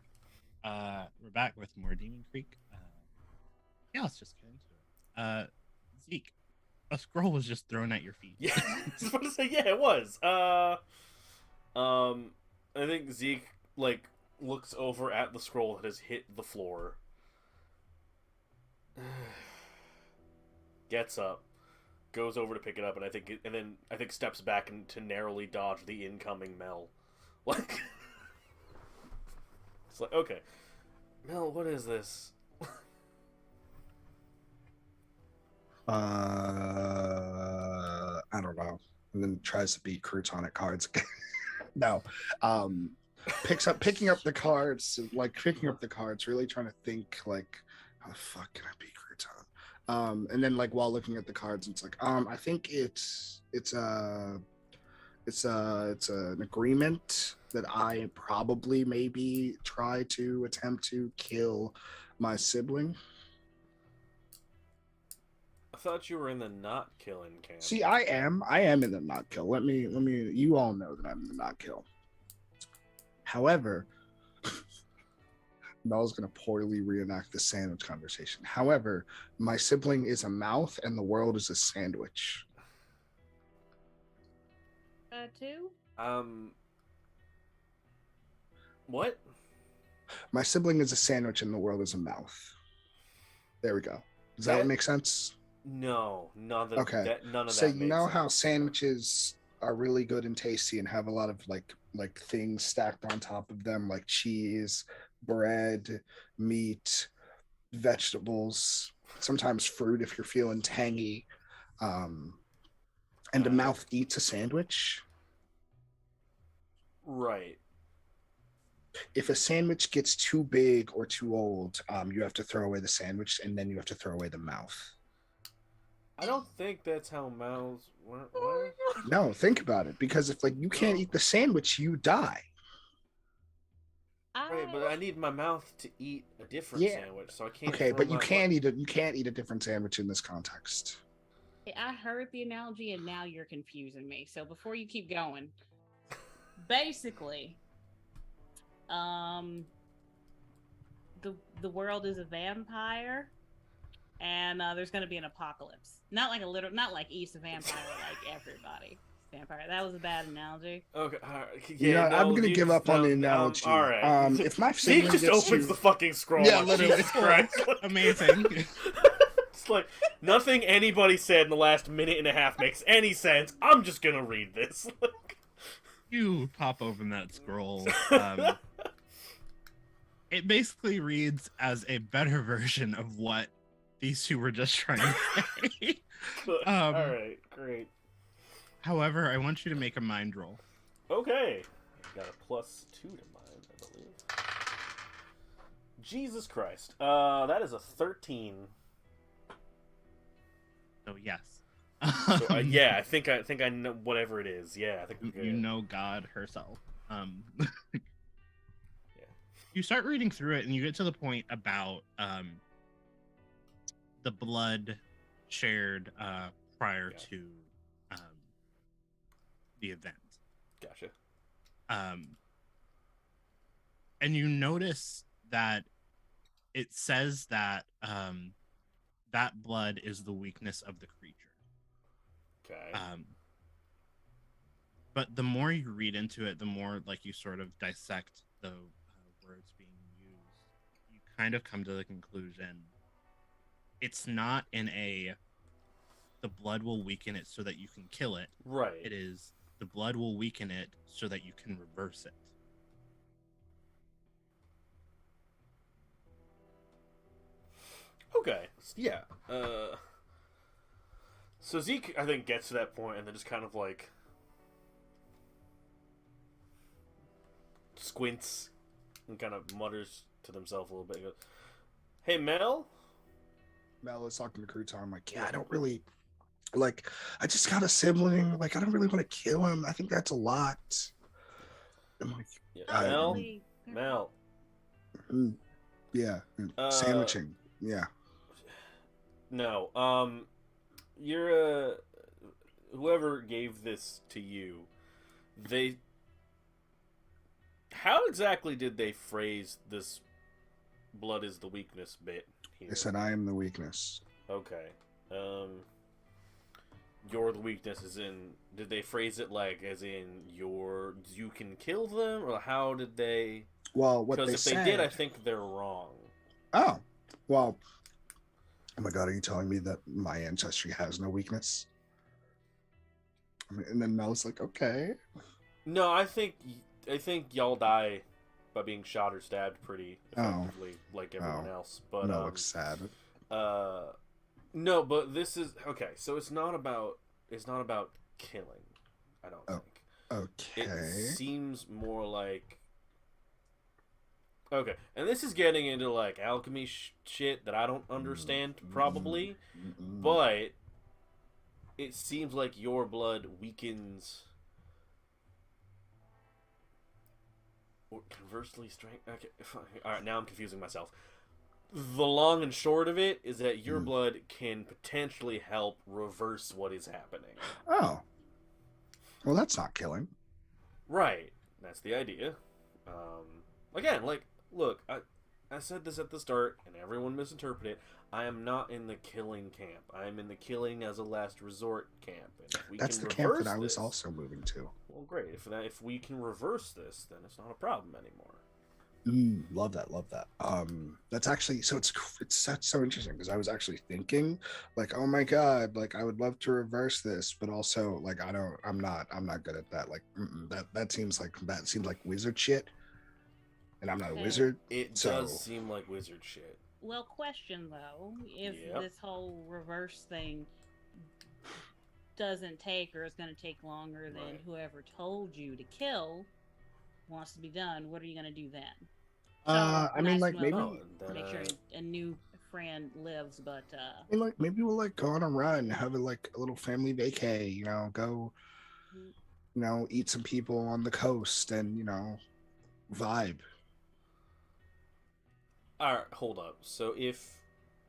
We're back with more Demon Creek. Yeah, let's just get into it. Zeke, a scroll was just thrown at your feet. Yeah, I was about to say, yeah, it was. I think Zeke like looks over at the scroll that has hit the floor, gets up, goes over to pick it up, and I think steps back and to narrowly dodge the incoming Mel. Like, it's like, okay, Mel, what is this? I don't know. And then tries to beat Krewtan at cards. No. Picking up the cards, really trying to think like, how the fuck can I beat Krewtan? And then like while looking at the cards, it's like, I think it's an agreement that I probably maybe try to attempt to kill my sibling. I thought you were in the not killing camp. See, I am in the not kill. Let me, you all know that I'm in the not kill. However, Mel's going to poorly reenact the sandwich conversation. However, my sibling is a mouth and the world is a sandwich. Two? What? My sibling is a sandwich and the world is a mouth. There we go. Does that make sense? No, none of that. Okay. None of so that. You know how sandwiches are really good and tasty and have a lot of like things stacked on top of them, like cheese, bread, meat, vegetables, sometimes fruit if you're feeling tangy. And the mouth eats a sandwich. Right. If a sandwich gets too big or too old, you have to throw away the sandwich and then you have to throw away the mouth. I don't think that's how mouths work. No, think about it. Because if like you can't eat the sandwich, you die. Right, but I need my mouth to eat a different sandwich, so I can't. Okay, but you can't eat a different sandwich in this context. I heard the analogy and now you're confusing me. So before you keep going, basically, the world is a vampire, and there's going to be an apocalypse. Not like East a vampire, like everybody. Vampire. That was a bad analogy. Okay, yeah. No, I'm gonna give up on the analogy. All right. If my sibling just opens the fucking scroll. Yeah, like, literally. Jesus Christ. Amazing. It's like nothing anybody said in the last minute and a half makes any sense. I'm just gonna read this. You pop open that scroll. It basically reads as a better version of what these two were just trying to say. All right, great. However, I want you to make a mind roll. Okay. I got a +2 to mine, I believe. Jesus Christ. That is a 13. So yes. So, yeah, I think I know whatever it is. Yeah, I think we're good. You know God herself. Yeah. You start reading through it, and you get to the point about the blood shared prior to the event. Gotcha. And you notice that it says that that blood is the weakness of the creature. Okay. But the more you read into it, the more like you sort of dissect the words being used, you kind of come to the conclusion it's not in the blood will weaken it so that you can kill it. Right. It is the blood will weaken it so that you can reverse it. Okay. Yeah. So Zeke, I think, gets to that point and then just kind of like squints and kind of mutters to themselves a little bit. He goes, "Hey, Mel." Mel is talking to Krewtan. I'm like, yeah, I don't really like. I just got a sibling. Like, I don't really want to kill him. I think that's a lot. I'm like, Mel. Yeah, sandwiching. Yeah. No. You're whoever gave this to you. They How exactly did they phrase this blood is the weakness bit here? They said I am the weakness. Okay. You're the weakness is in... Did they phrase it like as in you can kill them? Or how did they... Well, what they Because if said... they did, I think they're wrong. Oh, well... Oh my god, are you telling me that my ancestry has no weakness? I mean, and then Mel's like, okay. No, I think y'all die by being shot or stabbed pretty effectively, like everyone else. But Mel looks sad. No, but this is okay. So it's not about killing. I don't think. Okay. It seems more like okay, and this is getting into like alchemy shit that I don't understand probably, but it seems like your blood weakens. Or conversely, strength. Okay, fine. All right. Now I'm confusing myself. The long and short of it is that your blood can potentially help reverse what is happening. Oh, well, that's not killing. Right. That's the idea. Again, like, look, I said this at the start, and everyone misinterpreted it. I am not in the killing camp. I am in the killing as a last resort camp. And if we That's can the camp reverse that I was this, also moving to. well, great. If we can reverse this, then it's not a problem anymore. Love that. That's actually so it's so interesting because I was actually thinking like, oh my god, like I would love to reverse this, but also like I'm not good at that. Like that seems like wizard shit, and I'm not a wizard. It does seem like wizard shit. Well, question though, if this whole reverse thing doesn't take or is going to take longer than whoever told you to kill wants to be done, what are you going to do then? I mean, like maybe make sure a new friend lives, but I mean, like maybe we'll like go on a run, have a little family vacay, go, eat some people on the coast and vibe. All right, hold up. So if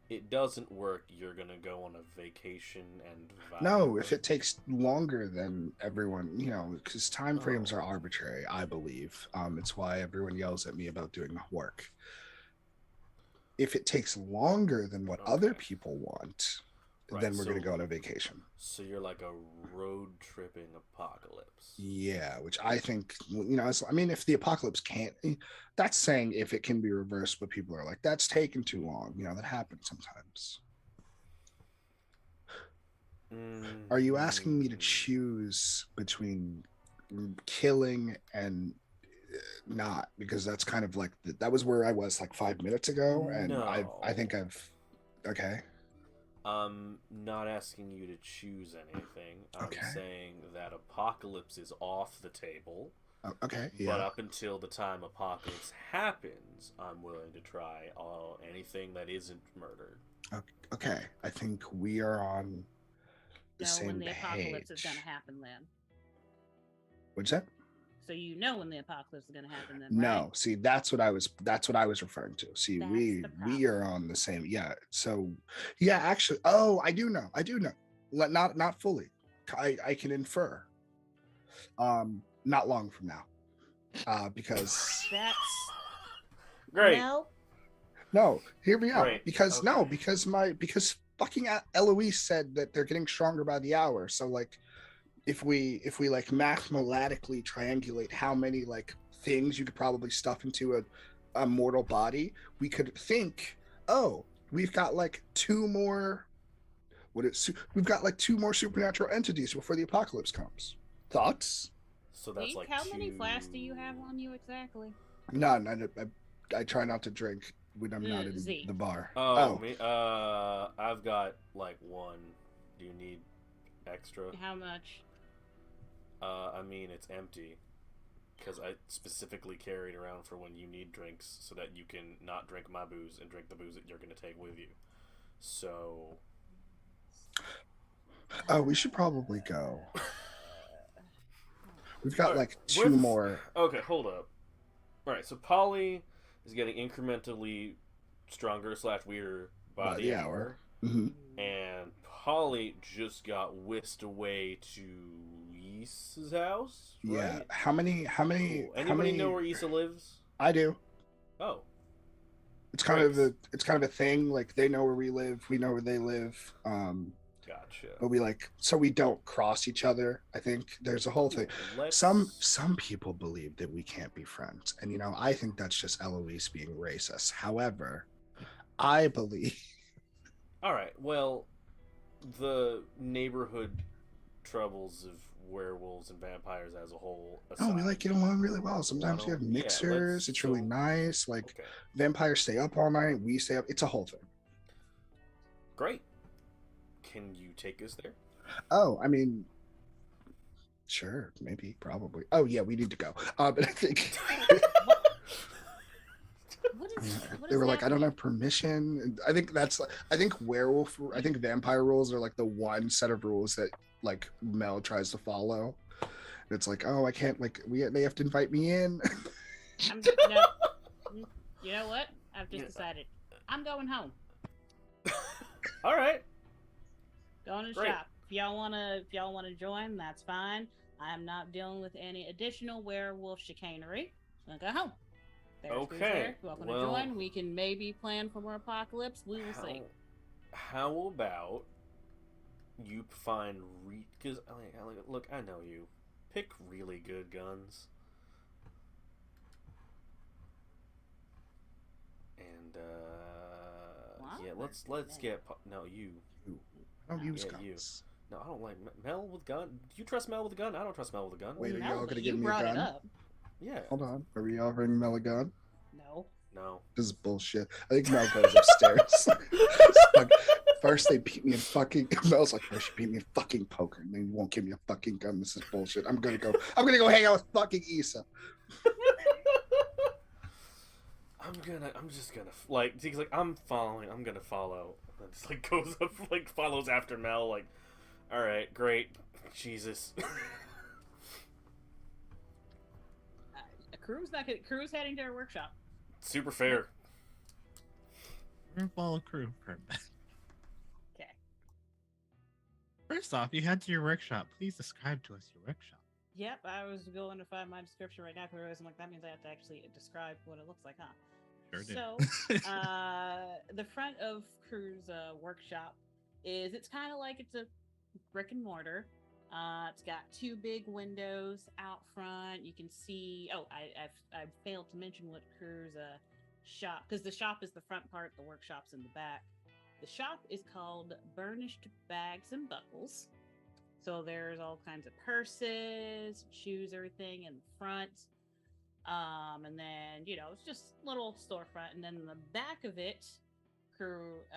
it doesn't work, you're gonna go on a vacation and vibe? No, if it takes longer than everyone, because time frames are arbitrary, I believe. It's why everyone yells at me about doing work. If it takes longer than what other people want, then we're gonna go on a vacation. So you're like a road tripping apocalypse. Yeah, which I think, I mean, if the apocalypse can't, that's saying if it can be reversed, but people are like, that's taking too long. That happens sometimes. Are you asking me to choose between killing and not? Because that's kind of like, that was where I was like 5 minutes ago. And No. I think okay. I'm not asking you to choose anything. I'm saying that apocalypse is off the table. Okay, yeah. But up until the time apocalypse happens, I'm willing to try anything that isn't murder. Okay, I think we are on the same when the page. Apocalypse is going to happen then. What's that? So when the apocalypse is going to happen then, No, see, that's what I was referring to. See, we are on the same. Yeah. So, yeah, actually, I do know. Not fully. I can infer. Not long from now. Because that's great. No, hear me out. Great. Because because fucking Eloise said that they're getting stronger by the hour. So like, if we like mathematically triangulate how many like things you could probably stuff into a mortal body, we could think, we've got like two more supernatural entities before the apocalypse comes. Thoughts? So that's like how many flasks do you have on you exactly? None. I try not to drink when I'm not in the bar. Me? I've got like one. Do you need extra? How much? I mean, it's empty because I specifically carried around for when you need drinks so that you can not drink my booze and drink the booze that you're going to take with you. So. We should probably go. We've got like two more. Okay, hold up. All right, so Polly is getting incrementally stronger / weirder by the hour. Mm-hmm. And Polly just got whisked away to Isa's house, Yeah. right? How many? Cool. Anybody know where Isa lives? I do. Oh, It's kind great. of a thing. Like they know where we live, we know where they live. Gotcha. But we like so we don't cross each other. I think there's a whole thing. Cool. Some people believe that we can't be friends, and I think that's just Eloise being racist. However, I believe. All right. Well, the neighborhood troubles of werewolves and vampires as a whole aside. Oh, we like get along really well. Sometimes we have mixers. It's really nice. Like okay. vampires stay up all night. We stay up. It's a whole thing. Great. Can you take us there? Oh, I mean, sure, maybe, probably. Oh yeah, we need to go. But I think they were like, I don't have permission. And I think I think vampire rules are like the one set of rules that like Mel tries to follow. And it's like, oh, I can't they have to invite me in. No, you know what? I've just decided. I'm going home. All right. Going to shop. If y'all wanna join, that's fine. I'm not dealing with any additional werewolf chicanery. So I'll go home. There's Okay. There. Welcome to join. We can maybe plan for more apocalypse. We will see. How about you find because look, I know you. Pick really good guns. And yeah, let's get no you. I don't use guns. You. No, I don't like Mel with gun. Do you trust Mel with a gun? I don't trust Mel with a gun. Wait, are No, y'all gonna you give me a brought it gun? up. Yeah. Hold on. Are we offering Mel a gun? No. No. This is bullshit. I think Mel goes upstairs. First they beat me in fucking Mel's like, first you beat me in fucking poker, and then you won't give me a fucking gun. This is bullshit. I'm gonna go hang out with fucking Isa. I'm just gonna like he's like I'm gonna follow. And just like goes up like follows after Mel like, all right, great, Jesus. Crew's heading to her workshop. Super fair. We're gonna follow crew. Okay. First off, you head to your workshop. Please describe to us your workshop. Yep, I was going to find my description right now because I'm like, that means I have to actually describe what it looks like, huh? Sure did. So, the front of Crew's workshop it's kind of like it's a brick and mortar. It's got two big windows out front. You can see. Oh, I failed to mention what Crew's shop, because the shop is the front part, the workshop's in the back. The shop is called Burnished Bags and Buckles. So there's all kinds of purses, shoes, everything in the front. And then, it's just a little storefront. And then in the back of it, Krewtan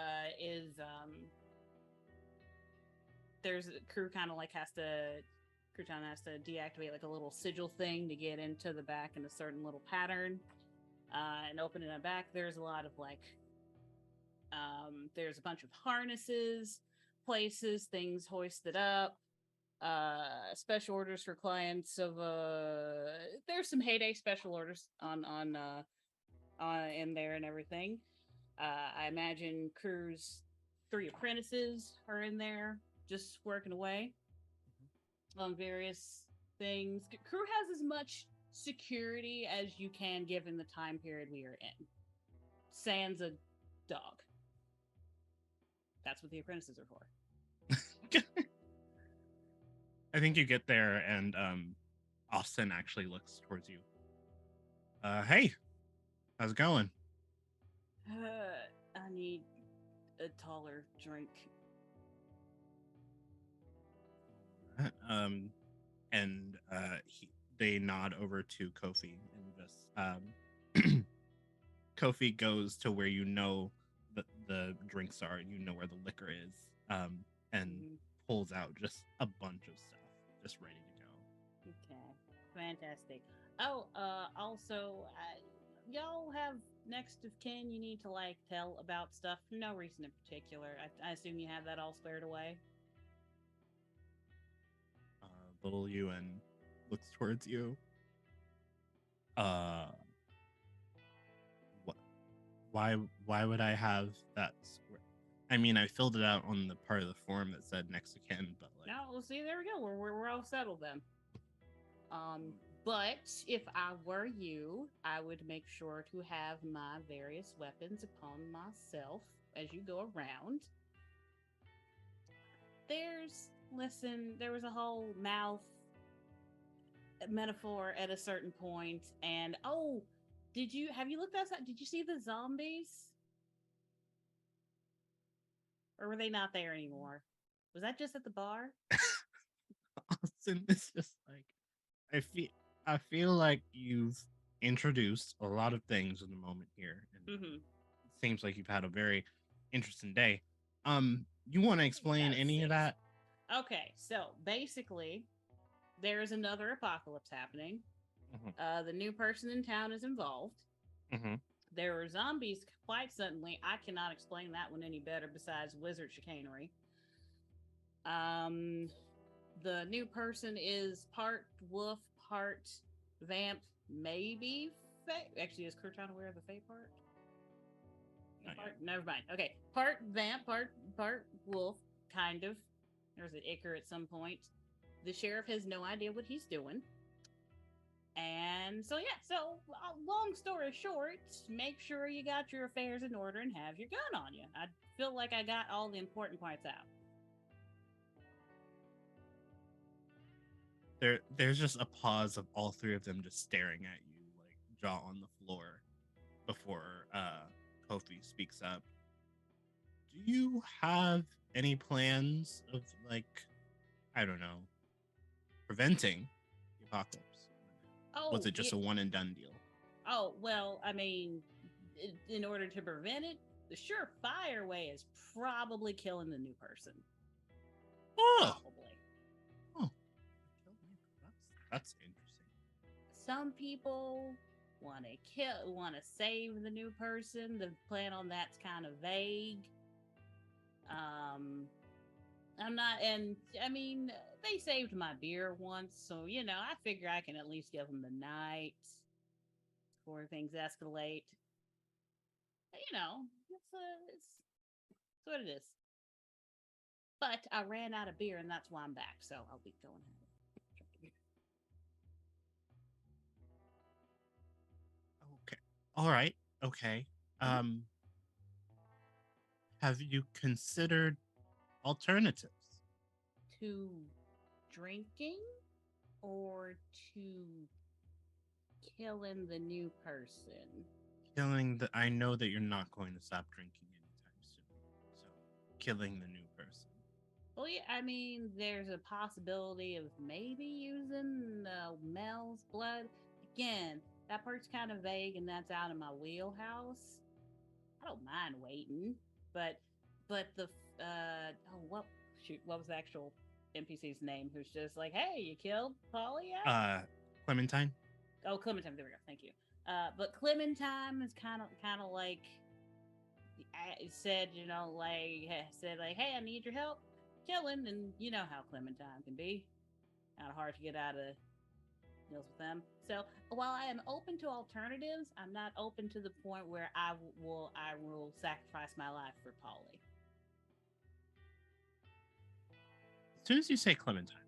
has to deactivate like a little sigil thing to get into the back in a certain little pattern. And opening it back, there's a lot of there's a bunch of harnesses, places, things hoisted up. Special orders for clients of there's some heyday special orders on in there and everything. I imagine Crew's 3 apprentices are in there just working away on various things. Crew has as much security as you can given the time period we are in. Sans a dog. That's what the apprentices are for. I think you get there and Austin actually looks towards you. Hey, how's it going? I need a taller drink. They nod over to Kofi and just Kofi goes to where the drinks are, and where the liquor is, and pulls out just a bunch of stuff, just ready to go. Okay, fantastic. Oh, also, y'all have next of kin you need to tell about stuff. No reason in particular. I assume you have that all squared away. Little Ewan looks towards you. Why would I have that square? I mean, I filled it out on the part of the form that said next to kin, but No, well, see, there we go. We're all settled then. But if I were you, I would make sure to have my various weapons upon myself as you go around. There was a whole mouth metaphor at a certain point, and oh, have you looked outside? Did you see the zombies? Or were they not there anymore? Was that just at the bar? Austin is just like I feel like you've introduced a lot of things in the moment here, and Mm-hmm. it seems like you've had a very interesting day. You want to explain About any of 6. that? Okay, so basically, there is another apocalypse happening. Mm-hmm. The new person in town is involved. Mm-hmm. There are zombies quite suddenly. I cannot explain that one any better besides wizard chicanery. Um, the new person is part wolf, part vamp, maybe fae. Actually, is Krewtan aware of the fae part? Never mind. Okay, part vamp, part wolf, kind of. There's an ichor at some point. The sheriff has no idea what he's doing. And so, yeah, long story short, make sure you got your affairs in order and have your gun on you. I feel like I got all the important parts out. There's just a pause of all three of them just staring at you, like jaw on the floor, before Kofi speaks up. Do you have any plans of, like, I don't know, preventing the apocalypse? Oh, was it just a one and done deal? Oh, well, I mean, in order to prevent it, the surefire way is probably killing the new person. Oh, Probably. oh, that's interesting. Some people want to save the new person. The plan on that's kind of vague. I'm not, and I mean, they saved my beer once, so I figure I can at least give them the night before things escalate. It's what it is. But I ran out of beer, and that's why I'm back. So I'll be going ahead. Okay. All right. Okay. Have you considered alternatives to drinking or to killing the new person? I know that you're not going to stop drinking anytime soon. So, killing the new person. Well, yeah, I mean, there's a possibility of maybe using Mel's blood. Again, that part's kind of vague, and that's out of my wheelhouse. I don't mind waiting, but the what was the actual NPC's name? Who's just like, hey, you killed Polly? Clementine. Oh, Clementine. There we go. Thank you. But Clementine is kind of like said, hey, I need your help killing, and you know how Clementine can be. Kind of hard to get out of deals with them. So while I am open to alternatives, I'm not open to the point where I will sacrifice my life for Polly. As soon as you say Clementine,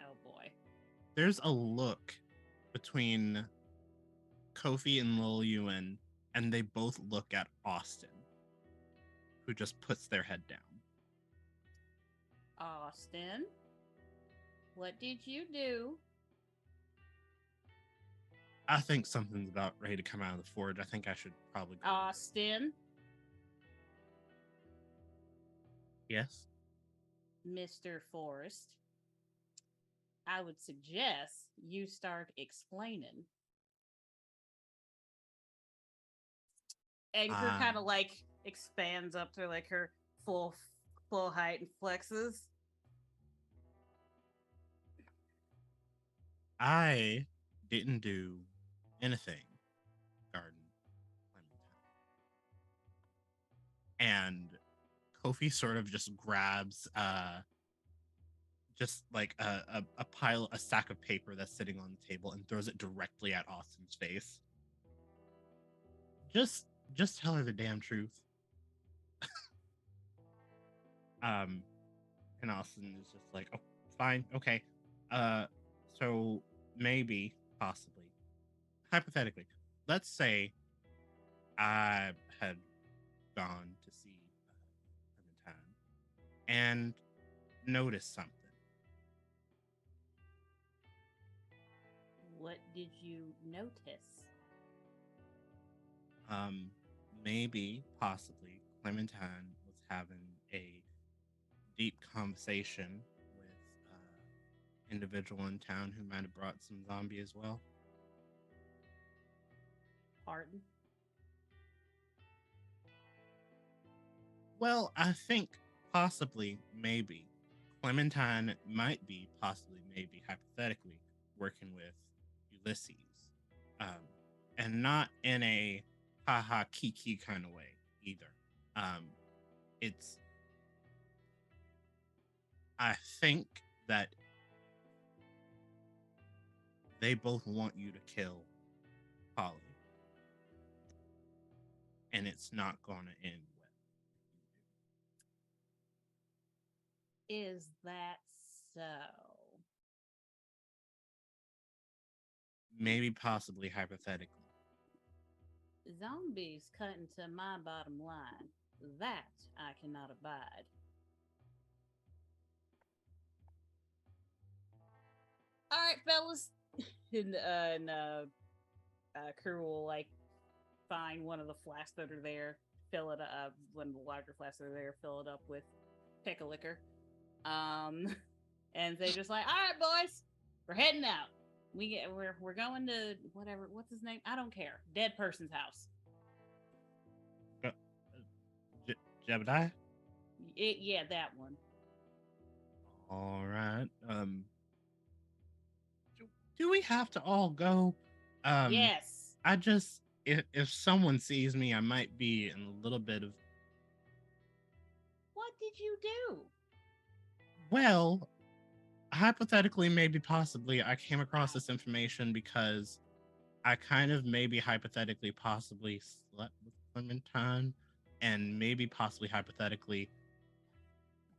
oh boy, there's a look between Kofi and Lil Ewan, and they both look at Austin, who just puts their head down. Austin, what did you do? I think something's about ready to come out of the forge. I think I should probably go. Austin. Yes? Mr. Forrest, I would suggest you start explaining. Anchor kind of like expands up to like her full height and flexes. I didn't do anything, Garden Clementine. And Kofi sort of just grabs just like a sack of paper that's sitting on the table and throws it directly at Austin's face. Just tell her the damn truth. And Austin is just like, oh, fine, okay. So maybe, possibly, hypothetically, let's say I had gone to see Clementine and noticed something. What did you notice? Um, Maybe, possibly, Clementine was having a deep conversation with individual in town who might have brought some zombie as well. Pardon? Well, I think possibly, maybe, Clementine might be possibly, maybe, hypothetically, working with Ulysses, um, and not in a haha kiki kind of way either. Um, it's I think that they both want you to kill Polly, and it's not going to end well. Is that so? Maybe, possibly, hypothetically. Zombies cut into my bottom line. That I cannot abide. All right, fellas. Crew will like find one of the flasks that are there, fill it up, one of the larger flasks that are there, fill it up with pick a liquor. And they just like, all right, boys, we're heading out. We're going to whatever. What's his name? I don't care. Dead person's house. Jebediah? Yeah, that one. All right. Do we have to all go? Yes. I just, if someone sees me, I might be in a little bit of. What did you do? Well, hypothetically, maybe, possibly, I came across this information because I kind of maybe hypothetically, possibly slept with Clementine, and maybe, possibly, hypothetically,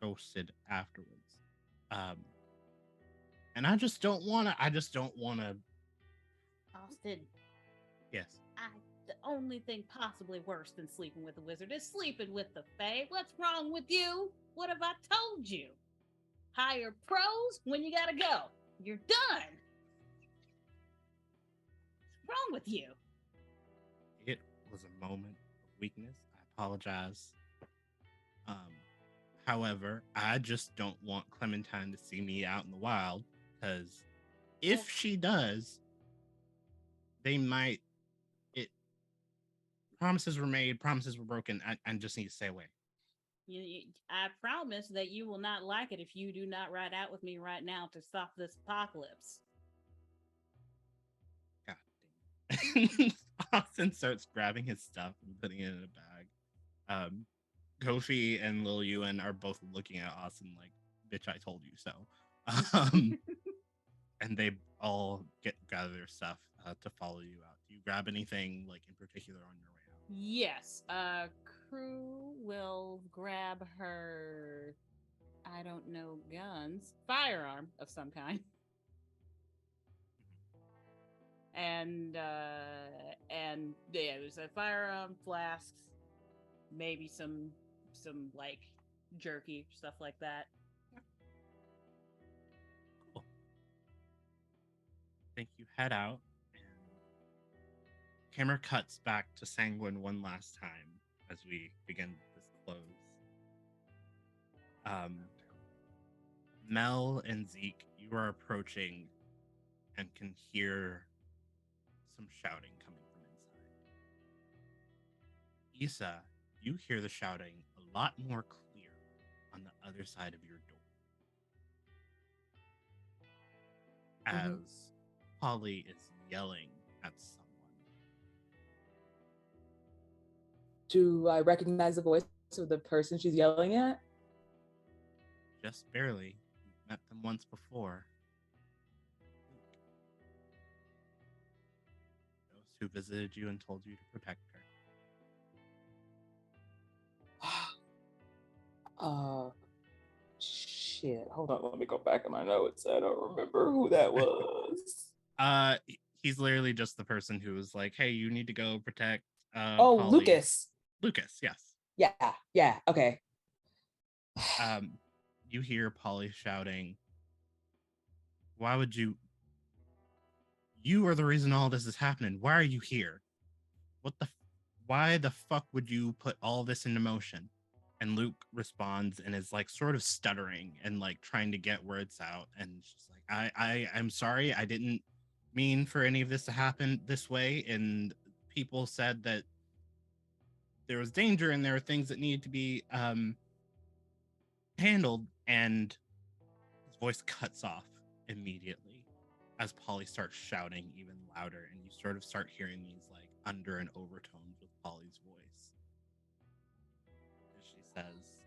ghosted afterwards. And I just don't want to. Austin. Yes. The only thing possibly worse than sleeping with a wizard is sleeping with the Fae. What's wrong with you? What have I told you? Hire pros when you gotta go. You're done. What's wrong with you? It was a moment of weakness. I apologize. However, I just don't want Clementine to see me out in the wild, because if she does, they might. Promises were made, promises were broken. I just need to stay away. I promise that you will not like it if you do not ride out with me right now to stop this apocalypse. God damn. Austin starts grabbing his stuff and putting it in a bag. Kofi and Lil Ewan are both looking at Austin like, bitch, I told you so. And they all gather their stuff to follow you out. Do you grab anything like in particular on your way out? Yes. Crew will grab her, I don't know, guns, firearm of some kind. And yeah, there's a firearm, flasks, maybe some like jerky, stuff like that. Cool. I think you head out, and camera cuts back to Sanguine one last time as we begin this close. Mel and Zeke, you are approaching and can hear some shouting coming from inside. Issa, you hear the shouting a lot more clear on the other side of your door. As Polly is yelling at someone. Do I recognize the voice of the person she's yelling at? Just barely. You've met them once before. Those who visited you and told you to protect her. shit. Hold on, let me go back in my notes. I don't remember who that was. He's literally just the person who was like, "Hey, you need to go protect." Oh, Polly. Lucas. Lucas, yes. Yeah. Okay. You hear Polly shouting, "Why would you? You are the reason all this is happening. Why are you here? Why the fuck would you put all this into motion?" And Luke responds and is like sort of stuttering and like trying to get words out. And she's like, I'm sorry. I didn't mean for any of this to happen this way. And people said that there was danger and there were things that needed to be handled. And his voice cuts off immediately as Polly starts shouting even louder. And you sort of start hearing these like under and overtones with Polly's voice. She says,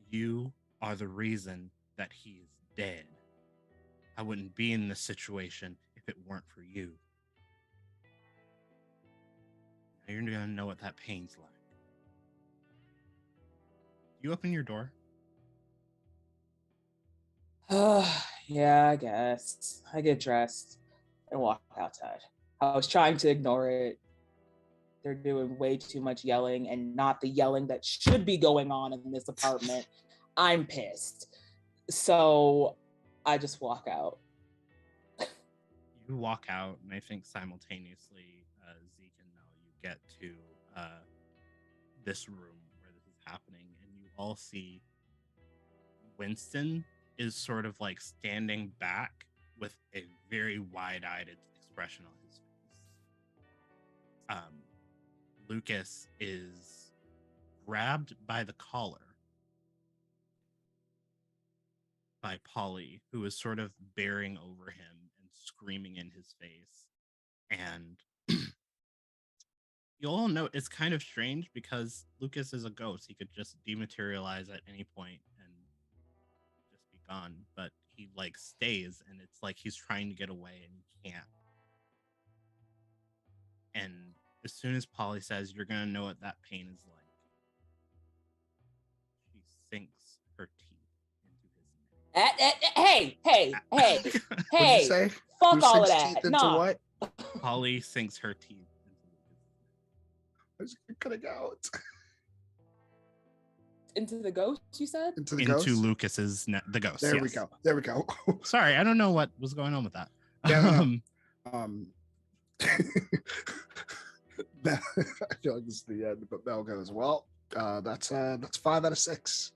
"You are the reason that he is dead. I wouldn't be in this situation if it weren't for you. Now you're gonna know what that pain's like." You open your door. Yeah, I guess. I get dressed and walk outside. I was trying to ignore it. They're doing way too much yelling and not the yelling that should be going on in this apartment. I'm pissed. So I just walk out. You walk out, and I think simultaneously, Zeke and Mel, you get to this room where this is happening, and you all see Winston is sort of like standing back with a very wide-eyed expression on his face. Lucas is grabbed by the collar by Polly, who is sort of bearing over him and screaming in his face. And you all know it's kind of strange because Lucas is a ghost. He could just dematerialize at any point and just be gone. But he like stays, and it's like he's trying to get away and he can't. And as soon as Polly says, "You're gonna know what that pain is like," she sinks her teeth into his neck. Hey. What'd you say? Fuck Who all of sinks that. teeth into Nah. what? Polly sinks her teeth into Lucas's neck. I was cutting out. Into the ghost, you said? Into the Into ghost? Lucas's the ghost. There yes. we go. There we go. Sorry, I don't know what was going on with that. Yeah, I feel like this is the end, but Mel goes, "Well, that's 5 out of 6."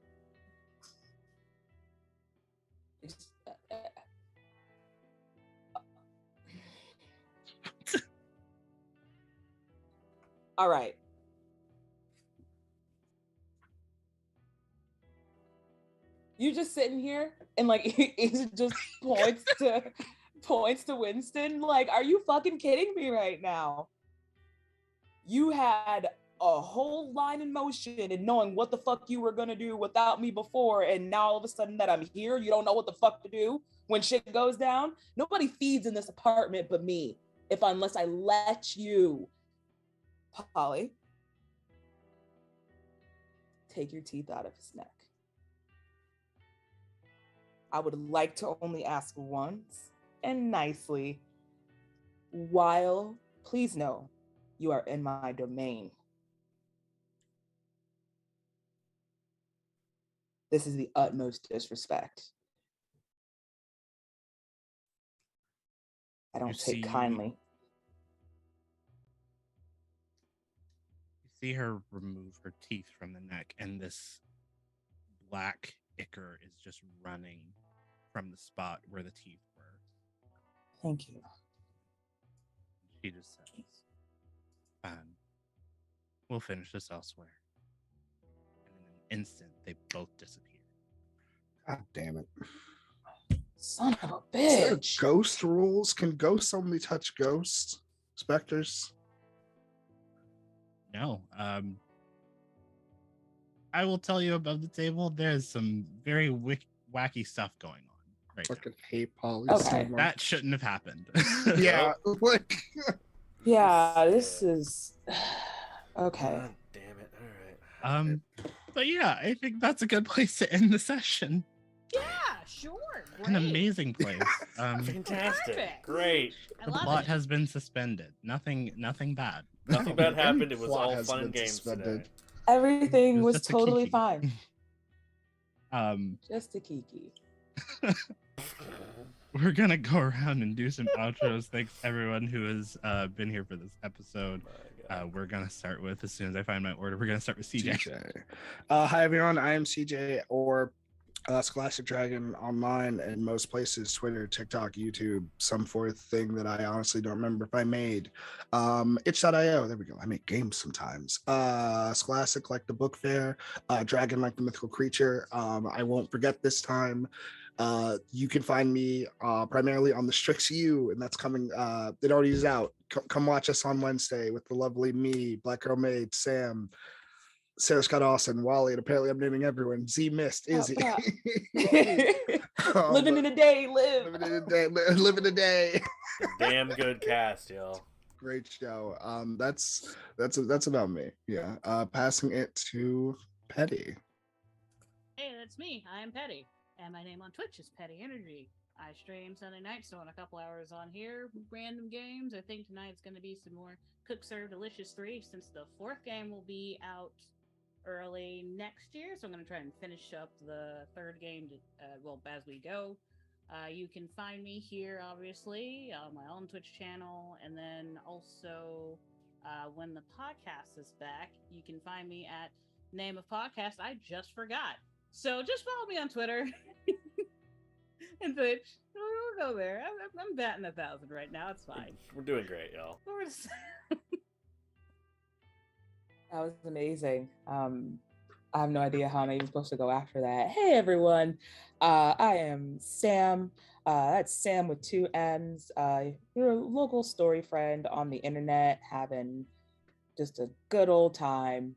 All right. You just sitting here and like he just points to Winston. Like, are you fucking kidding me right now? You had a whole line in motion and knowing what the fuck you were gonna do without me before, and now all of a sudden that I'm here, you don't know what the fuck to do when shit goes down. Nobody feeds in this apartment but me, unless I let you. Polly, take your teeth out of his neck. I would like to only ask once and nicely, while please know you are in my domain. This is the utmost disrespect. I don't take kindly. You see her remove her teeth from the neck, and this black ichor is just running from the spot where the teeth were. Thank you. She just says, "We'll finish this elsewhere." And in an instant, they both disappear. God damn it. Son of a Is there bitch. ghost rules? Can ghosts only touch ghosts? Specters? No. I will tell you above the table, there's some very wacky stuff going on right Fucking hate Polly Okay. so much. That shouldn't have happened. Yeah, like Yeah, this is okay. God damn it. All right. But yeah, I think that's a good place to end the session. Yeah, sure. An Great. amazing place. Fantastic. Perfect. Great. I The love plot it. has been suspended. Nothing bad. Nothing No, bad any happened. It was plot all has fun and been games suspended. today. Everything It was just a totally kiki. fine. Just a kiki. We're gonna go around and do some outros. Thanks everyone who has been here for this episode. My God. We're gonna start with, as soon as I find my order, we're gonna start with CJ. Hi everyone, I am CJ, or Scholastic Dragon online and most places, Twitter, TikTok, YouTube, some fourth thing that I honestly don't remember if I made. Itch.io, there we go. I make games sometimes. Scholastic like the book fair, Dragon like the mythical creature. I won't forget this time. You can find me primarily on the Strix U, and that's coming. It already is out. Come watch us on Wednesday with the lovely me, Black Girl Maid, Sam, Sarah Scott Austin, Wally, and apparently I'm naming everyone. Z Mist, Izzy. Living in a day, Living in a day, living a day. Damn good cast, y'all. Great show. That's about me. Yeah. Passing it to Petti. Hey, that's me. I am Petti. And my name on Twitch is Petti Energy. I stream Sunday nights, so in a couple hours on here, random games. I think tonight's going to be some more Cook Serve Delicious 3, since the 4th game will be out early next year. So I'm going to try and finish up the 3rd game as we go. You can find me here, obviously, on my own Twitch channel. And then also, when the podcast is back, you can find me at name of podcast I just forgot. So just follow me on Twitter and Twitch. We'll go there. I'm batting 1,000 right now. It's fine. We're doing great, y'all. That was amazing. I have no idea how I'm even supposed to go after that. Hey everyone, I am Samm. That's Samm with 2 M's. You're a local story friend on the internet, having just a good old time,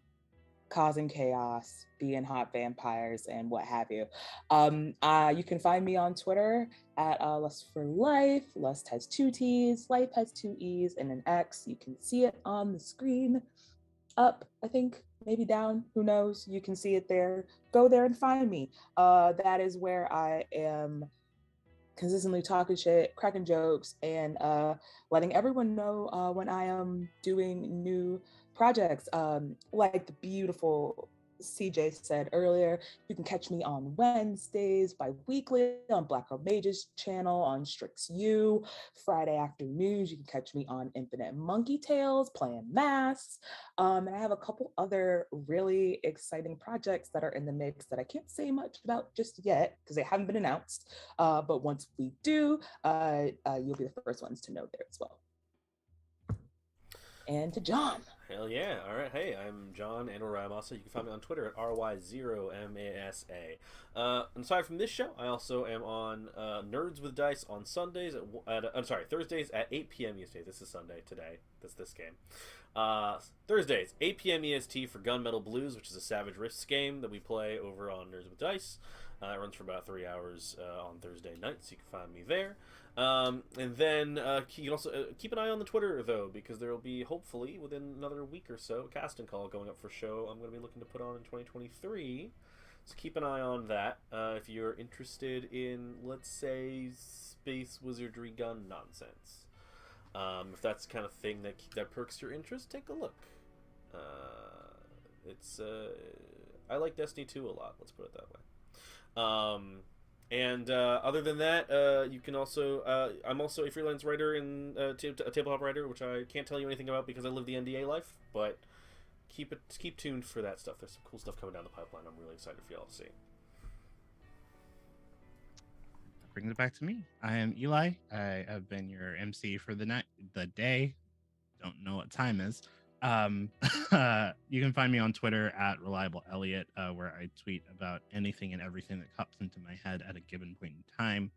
causing chaos, being hot vampires, and what have you. You can find me on Twitter at Lust for Life. Lust has 2 T's, Life has 2 E's, and an X. You can see it on the screen. Up, I think, maybe down, who knows? You can see it there. Go there and find me. That is where I am consistently talking shit, cracking jokes, and letting everyone know when I am doing new projects. Like the beautiful CJ said earlier, you can catch me on Wednesdays, bi-weekly on Black Girl Mage's channel, on Strix U. Friday afternoons, you can catch me on Infinite Monkey Tales playing masks. And I have a couple other really exciting projects that are in the mix that I can't say much about just yet because they haven't been announced. But once we do, you'll be the first ones to know there as well. And to John. Hell yeah. All right. Hey, I'm John and Ryamasa. You can find me on Twitter at RY0MASA. Aside from this show, I also am on Nerds with Dice on Sundays Thursdays at 8 p.m. EST. This is Sunday today. That's this game. Thursdays, 8 p.m. EST for Gunmetal Blues, which is a Savage Rifts game that we play over on Nerds with Dice. It runs for about 3 hours on Thursday nights. You can find me there. And then you can also keep an eye on the Twitter, though, because there will be, hopefully, within another week or so, a casting call going up for a show I'm going to be looking to put on in 2023. So keep an eye on that if you're interested in, let's say, space wizardry gun nonsense. If that's the kind of thing that perks your interest, take a look. I like Destiny 2 a lot, let's put it that way. And other than that, you can also I'm also a freelance writer and a tabletop writer, which I can't tell you anything about because I live the NDA life, but keep tuned for that stuff. There's some cool stuff coming down the pipeline. I'm really excited for y'all to see. Brings it back to me. I am Eli. I have been your MC for the day. Don't know what time is. You can find me on Twitter at Reliable Elliot, where I tweet about anything and everything that pops into my head at a given point in time.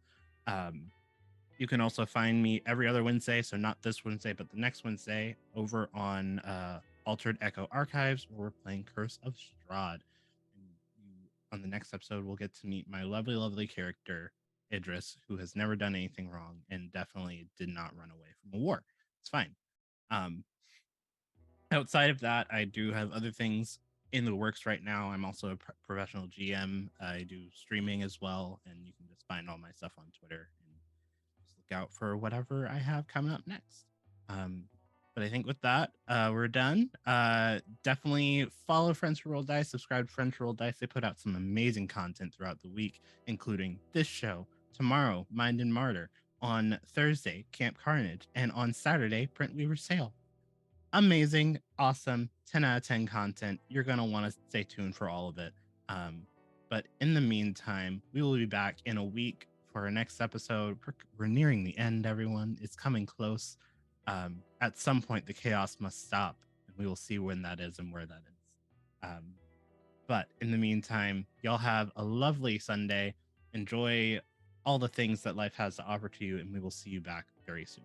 You can also find me every other Wednesday, so not this Wednesday, but the next Wednesday, over on Altered Echo Archives, where we're playing Curse of Strahd. On the next episode, we'll get to meet my lovely, lovely character, Idris, who has never done anything wrong and definitely did not run away from a war. It's fine. Outside of that, I do have other things in the works right now. I'm also a professional GM. I do streaming as well, and you can just find all my stuff on Twitter and just look out for whatever I have coming up next. But I think with that, we're done. Definitely follow Friends Who Roll Dice, subscribe to Friends Who Roll Dice. They put out some amazing content throughout the week, including this show, tomorrow, Mind and Martyr, on Thursday, Camp Carnage, and on Saturday, Print Weaver Sale. Amazing, awesome, 10 out of 10 content. You're going to want to stay tuned for all of it. But in the meantime, we will be back in a week for our next episode. We're nearing the end, everyone. It's coming close. At some point, the chaos must stop, and we will see when that is and where that is. But in the meantime, y'all have a lovely Sunday. Enjoy all the things that life has to offer to you, and we will see you back very soon.